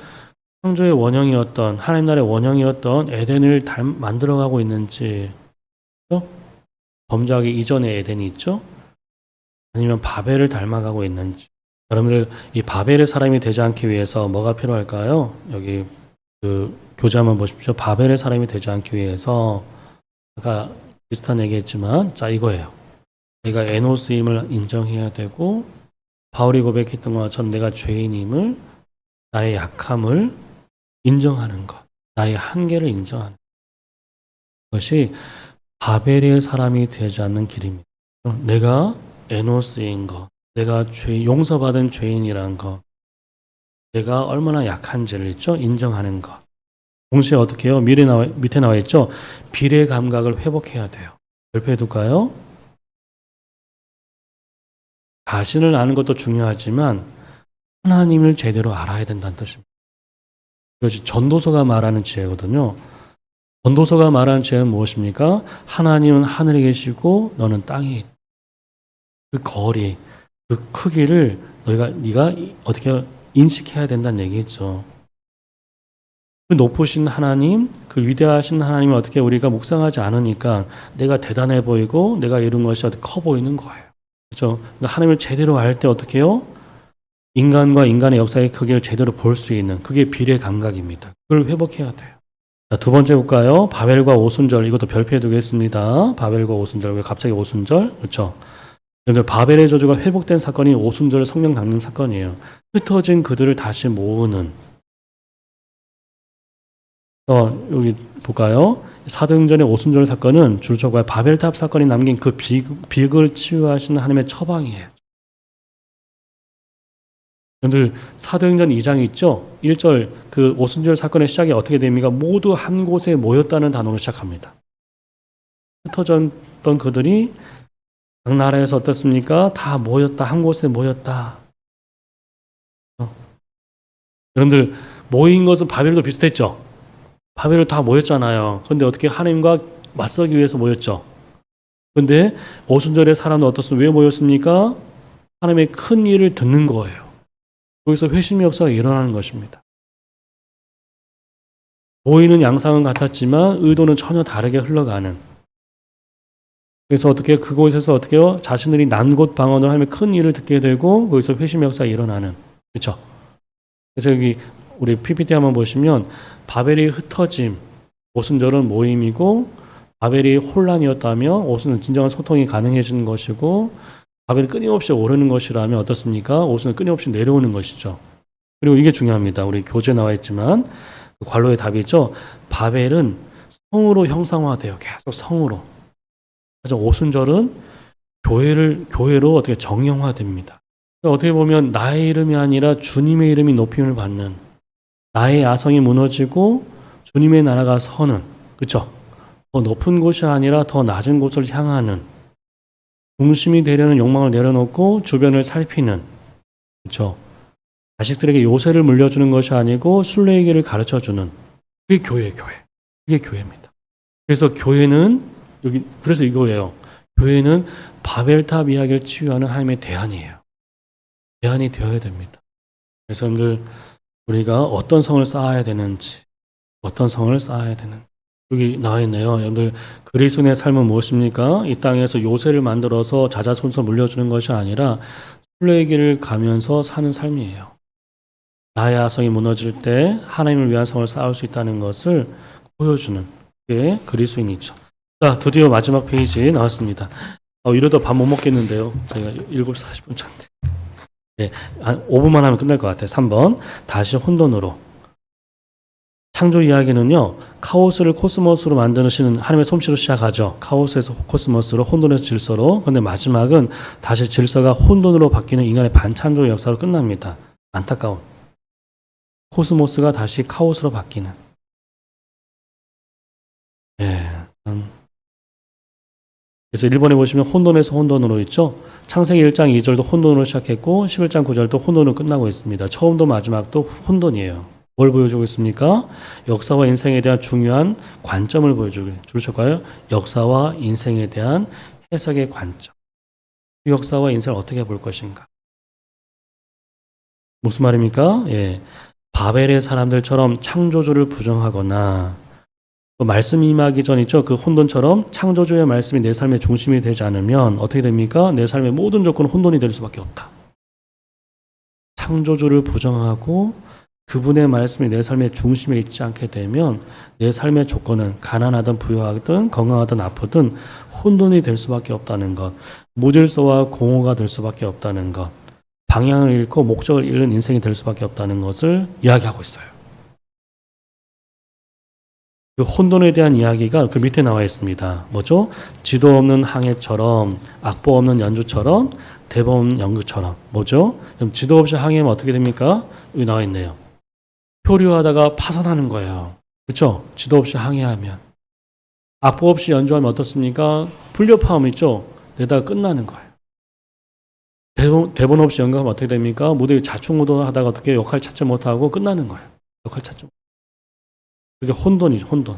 창조의 원형이었던 하나님 나라의 원형이었던 에덴을 만들어가고 있는지 그렇죠? 범죄하기 이전의 에덴이 있죠? 아니면 바벨을 닮아가고 있는지 여러분들 이 바벨의 사람이 되지 않기 위해서 뭐가 필요할까요? 여기 그 교재 한번 보십시오. 바벨의 사람이 되지 않기 위해서 아까 비슷한 얘기했지만 자 이거예요. 내가 에노스임을 인정해야 되고 바울이 고백했던 것처럼 내가 죄인임을 나의 약함을 인정하는 것 나의 한계를 인정하는 것이 바벨의 사람이 되지 않는 길입니다. 내가 에노스인 것 내가 용서받은 죄인이라는 것 내가 얼마나 약한지를 있죠? 인정하는 것. 동시에 어떻게 해요? 밑에 나와 있죠? 비례 감각을 회복해야 돼요. 별표해 둘까요? 자신을 아는 것도 중요하지만 하나님을 제대로 알아야 된다는 뜻입니다. 이것이 전도서가 말하는 지혜거든요. 전도서가 말하는 지혜는 무엇입니까? 하나님은 하늘에 계시고 너는 땅에 있다. 그 거리, 그 크기를 네가 어떻게 인식해야 된다는 얘기겠죠. 그 높으신 하나님, 그 위대하신 하나님을 어떻게 우리가 묵상하지 않으니까 내가 대단해 보이고 내가 이룬 것이 커 보이는 거예요. 그렇죠? 그러니까 하나님을 제대로 알 때 어떻게 해요? 인간과 인간의 역사의 크기를 제대로 볼 수 있는 그게 비례 감각입니다. 그걸 회복해야 돼요. 자, 두 번째 볼까요? 바벨과 오순절 이것도 별표해 두겠습니다. 바벨과 오순절 왜 갑자기 오순절? 그렇죠? 여러분들 바벨의 저주가 회복된 사건이 오순절 성령 강림 사건이에요. 흩어진 그들을 다시 모으는 여기 볼까요? 사도행전의 오순절 사건은 주저과 바벨탑 사건이 남긴 그 비극을 치유하시는 하나님의 처방이에요. 여러분들 사도행전 2장 있죠? 1절 그 오순절 사건의 시작이 어떻게 됩니까? 모두 한 곳에 모였다는 단어로 시작합니다. 흩어졌던 그들이 각 나라에서 어떻습니까? 다 모였다. 한 곳에 모였다. 여러분들 모인 것은 바벨도 비슷했죠? 바벨을 다 모였잖아요. 그런데 어떻게 하나님과 맞서기 위해서 모였죠? 그런데 오순절의 사람은 어떻습니까? 왜 모였습니까? 하나님의 큰 일을 듣는 거예요. 거기서 회심의 역사가 일어나는 것입니다. 보이는 양상은 같았지만 의도는 전혀 다르게 흘러가는. 그래서 어떻게 그곳에서 어떻게요? 자신들이 난곳 방언을 하며 큰 일을 듣게 되고 거기서 회심의 역사가 일어나는. 그렇죠? 그래서 여기 우리 PPT 한번 보시면 바벨이 흩어짐, 오순절은 모임이고 바벨이 혼란이었다면 오순은 진정한 소통이 가능해지는 것이고 바벨이 끊임없이 오르는 것이라면 어떻습니까? 오순은 끊임없이 내려오는 것이죠. 그리고 이게 중요합니다. 우리 교재에 나와 있지만 그 관로의 답이죠. 바벨은 성으로 형상화돼요. 계속 성으로. 그래서 오순절은 교회로 어떻게 정형화됩니다. 그러니까 어떻게 보면 나의 이름이 아니라 주님의 이름이 높임을 받는 나의 야성이 무너지고 주님의 나라가 서는 그렇죠? 더 높은 곳이 아니라 더 낮은 곳을 향하는 중심이 되려는 욕망을 내려놓고 주변을 살피는 그렇죠? 자식들에게 요새를 물려주는 것이 아니고 순례의 길을 가르쳐주는 그게 교회예요. 교회. 그게 교회입니다. 그래서 교회는 그래서 이거예요. 교회는 바벨탑 이야기를 치유하는 하나님의 대안이에요. 대안이 되어야 됩니다. 그래서 여러분들 우리가 어떤 성을 쌓아야 되는지 여기 나와 있네요. 여러분들 그리스도인의 삶은 무엇입니까? 이 땅에서 요새를 만들어서 자자손손 물려주는 것이 아니라 순례의 길을 가면서 사는 삶이에요. 나의 야성이 무너질 때 하나님을 위한 성을 쌓을 수 있다는 것을 보여주는 게 그리스도인이죠. 자, 드디어 마지막 페이지 나왔습니다. 이러다 밥 못 먹겠는데요. 저희가 7시 40분 차인데. 네, 한 5분만 하면 끝날 것 같아요. 3번. 다시 혼돈으로. 창조 이야기는요. 카오스를 코스모스로 만드시는 하나님의 솜씨로 시작하죠. 카오스에서 코스모스로, 혼돈에서 질서로. 그런데 마지막은 다시 질서가 혼돈으로 바뀌는 인간의 반창조의 역사로 끝납니다. 안타까운. 코스모스가 다시 카오스로 바뀌는. 예. 그래서 1번에 보시면 혼돈에서 혼돈으로 있죠. 창세기 1장 2절도 혼돈으로 시작했고 11장 9절도 혼돈으로 끝나고 있습니다. 처음도 마지막도 혼돈이에요. 뭘 보여주고 있습니까? 역사와 인생에 대한 중요한 관점을 보여주고 주실까요? 역사와 인생에 대한 해석의 관점. 역사와 인생을 어떻게 볼 것인가? 무슨 말입니까? 예. 바벨의 사람들처럼 창조주를 부정하거나 말씀이 임하기 전이죠. 그 혼돈처럼 창조주의 말씀이 내 삶의 중심이 되지 않으면 어떻게 됩니까? 내 삶의 모든 조건은 혼돈이 될 수밖에 없다. 창조주를 부정하고 그분의 말씀이 내 삶의 중심에 있지 않게 되면 내 삶의 조건은 가난하든 부유하든 건강하든 아프든 혼돈이 될 수밖에 없다는 것. 무질서와 공허가 될 수밖에 없다는 것. 방향을 잃고 목적을 잃는 인생이 될 수밖에 없다는 것을 이야기하고 있어요. 그 혼돈에 대한 이야기가 그 밑에 나와 있습니다. 뭐죠? 지도 없는 항해처럼, 악보 없는 연주처럼, 대본 없는 연극처럼. 뭐죠? 그럼 지도 없이 항해하면 어떻게 됩니까? 여기 나와 있네요. 표류하다가 파산하는 거예요. 그렇죠? 지도 없이 항해하면. 악보 없이 연주하면 어떻습니까? 불협화음 있죠? 내다가 끝나는 거예요. 대본 없이 연극하면 어떻게 됩니까? 무대 자충우돌 하다가 어떻게 역할 찾지 못하고 끝나는 거예요. 역할 찾지 못하고. 그게 혼돈이죠, 혼돈.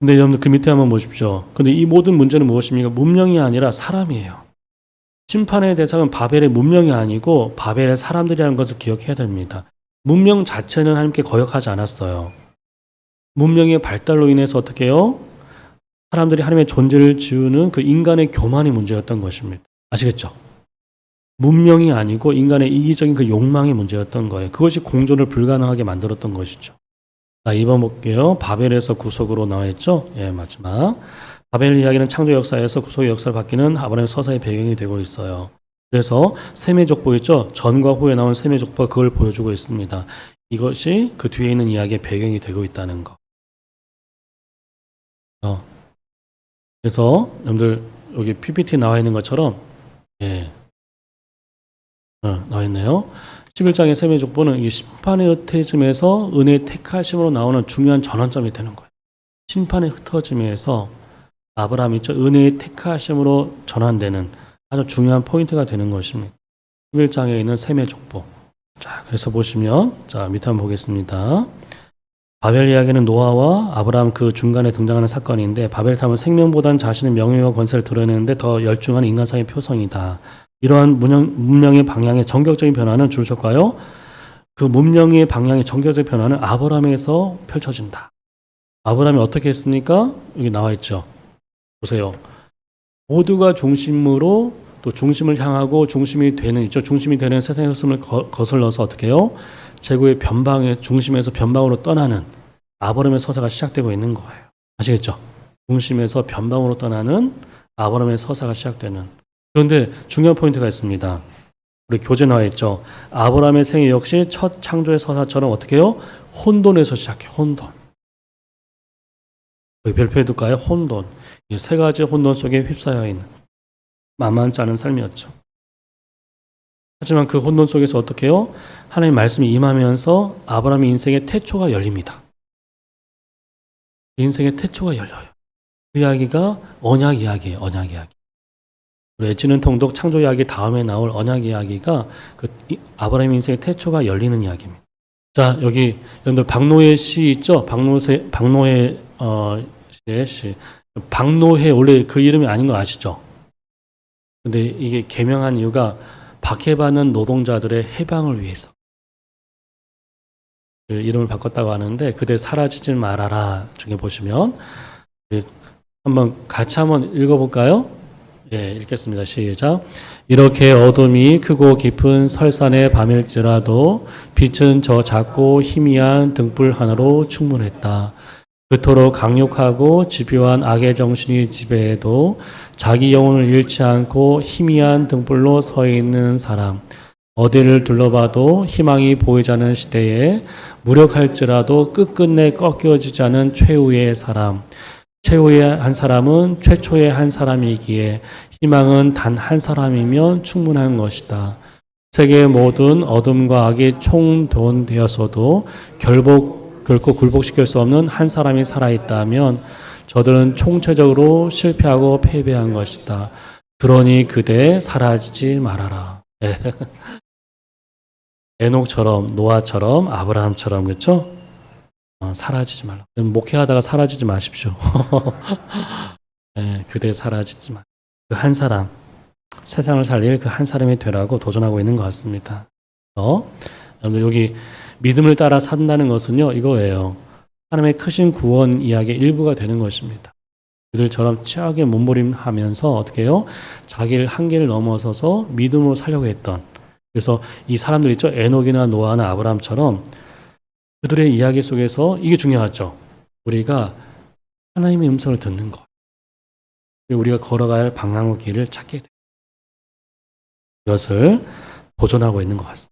근데 여러분들 그 밑에 한번 보십시오. 근데 이 모든 문제는 무엇입니까? 문명이 아니라 사람이에요. 심판의 대상은 바벨의 문명이 아니고 바벨의 사람들이라는 것을 기억해야 됩니다. 문명 자체는 하나님께 거역하지 않았어요. 문명의 발달로 인해서 어떻게 해요? 사람들이 하나님의 존재를 지우는 그 인간의 교만이 문제였던 것입니다. 아시겠죠? 문명이 아니고 인간의 이기적인 그 욕망이 문제였던 거예요. 그것이 공존을 불가능하게 만들었던 것이죠. 자, 2번 볼게요. 바벨에서 구속으로 나와 있죠? 예, 마지막. 바벨 이야기는 창조 역사에서 구속의 역사를 바뀌는 아브라함의 서사의 배경이 되고 있어요. 그래서 셈의 족보 있죠? 전과 후에 나온 셈의 족보가 그걸 보여주고 있습니다. 이것이 그 뒤에 있는 이야기의 배경이 되고 있다는 거. 그래서 여러분들 여기 PPT 나와 있는 것처럼 예, 나와 있네요. 11장의 셈의 족보는 이 심판의 흩어짐에서 은혜의 택하심으로 나오는 중요한 전환점이 되는 거예요. 심판의 흩어짐에서 아브라함이 있죠. 은혜의 택하심으로 전환되는 아주 중요한 포인트가 되는 것입니다. 11장에 있는 셈의 족보. 자, 그래서 보시면 자, 밑에 한번 보겠습니다. 바벨 이야기는 노아와 아브라함 그 중간에 등장하는 사건인데 바벨탑은 생명보다는 자신의 명예와 권세를 드러내는데 더 열중한 인간상의 표성이다. 이러한 문명의 방향의 전격적인 변화는 주셨을까요? 그 문명의 방향의 전격적인 변화는 아브라함에서 펼쳐진다. 아브라함이 어떻게 했습니까? 여기 나와 있죠. 보세요. 모두가 중심으로 또 중심을 향하고 중심이 되는 있죠. 중심이 되는 세상의 흐름을 거슬러서 어떻게 해요? 제국의 변방의 중심에서 변방으로 떠나는 아브라함의 서사가 시작되고 있는 거예요. 아시겠죠? 중심에서 변방으로 떠나는 아브라함의 서사가 시작되는. 그런데 중요한 포인트가 있습니다. 우리 교재 나와 있죠. 아브라함의 생애 역시 첫 창조의 서사처럼 어떻게 해요? 혼돈에서 시작해. 혼돈. 여기 별표해 둘까요? 혼돈. 이 세 가지 혼돈 속에 휩싸여 있는 만만치 않은 삶이었죠. 하지만 그 혼돈 속에서 어떻게 해요? 하나님의 말씀이 임하면서 아브라함의 인생의 태초가 열립니다. 인생의 태초가 열려요. 그 이야기가 언약 이야기예요. 언약 이야기. 엣지는 통독 창조 이야기 다음에 나올 언약 이야기가 그 아브라함의 인생의 태초가 열리는 이야기입니다. 자, 여기 여러분들 박노해 시 있죠? 박노해 시의 시. 박노해 원래 그 이름이 아닌 거 아시죠? 근데 이게 개명한 이유가 박해받는 노동자들의 해방을 위해서 그 이름을 바꿨다고 하는데 그대 사라지지 말아라 중에 보시면 한번 같이 한번 읽어볼까요? 예, 읽겠습니다. 시작. 이렇게 어둠이 크고 깊은 설산의 밤일지라도 빛은 저 작고 희미한 등불 하나로 충분했다. 그토록 강력하고 집요한 악의 정신이 지배해도 자기 영혼을 잃지 않고 희미한 등불로 서 있는 사람. 어디를 둘러봐도 희망이 보이지 않는 시대에 무력할지라도 끝끝내 꺾여지지 않은 최후의 사람. 최후의 한 사람은 최초의 한 사람이기에 희망은 단 한 사람이면 충분한 것이다. 세계의 모든 어둠과 악이 총동되어서도 결코 굴복시킬 수 없는 한 사람이 살아있다면 저들은 총체적으로 실패하고 패배한 것이다. 그러니 그대 사라지지 말아라. 에녹처럼 노아처럼 아브라함처럼 그렇죠? 사라지지 말라. 목회하다가 사라지지 마십시오. 네, 그대 사라지지 마. 그 한 사람, 세상을 살릴 그 한 사람이 되라고 도전하고 있는 것 같습니다. 여기 믿음을 따라 산다는 것은요, 이거예요. 하나님의 크신 구원 이야기의 일부가 되는 것입니다. 그들처럼 최악의 몸부림하면서 어떻게 해요? 자기를 한계를 넘어서서 믿음으로 살려고 했던. 그래서 이 사람들 있죠? 에녹이나 노아나 아브라함처럼 그들의 이야기 속에서 이게 중요하죠. 우리가 하나님의 음성을 듣는 것. 우리가 걸어가야 할 방향의 길을 찾게 돼요. 이것을 도전하고 있는 것 같습니다.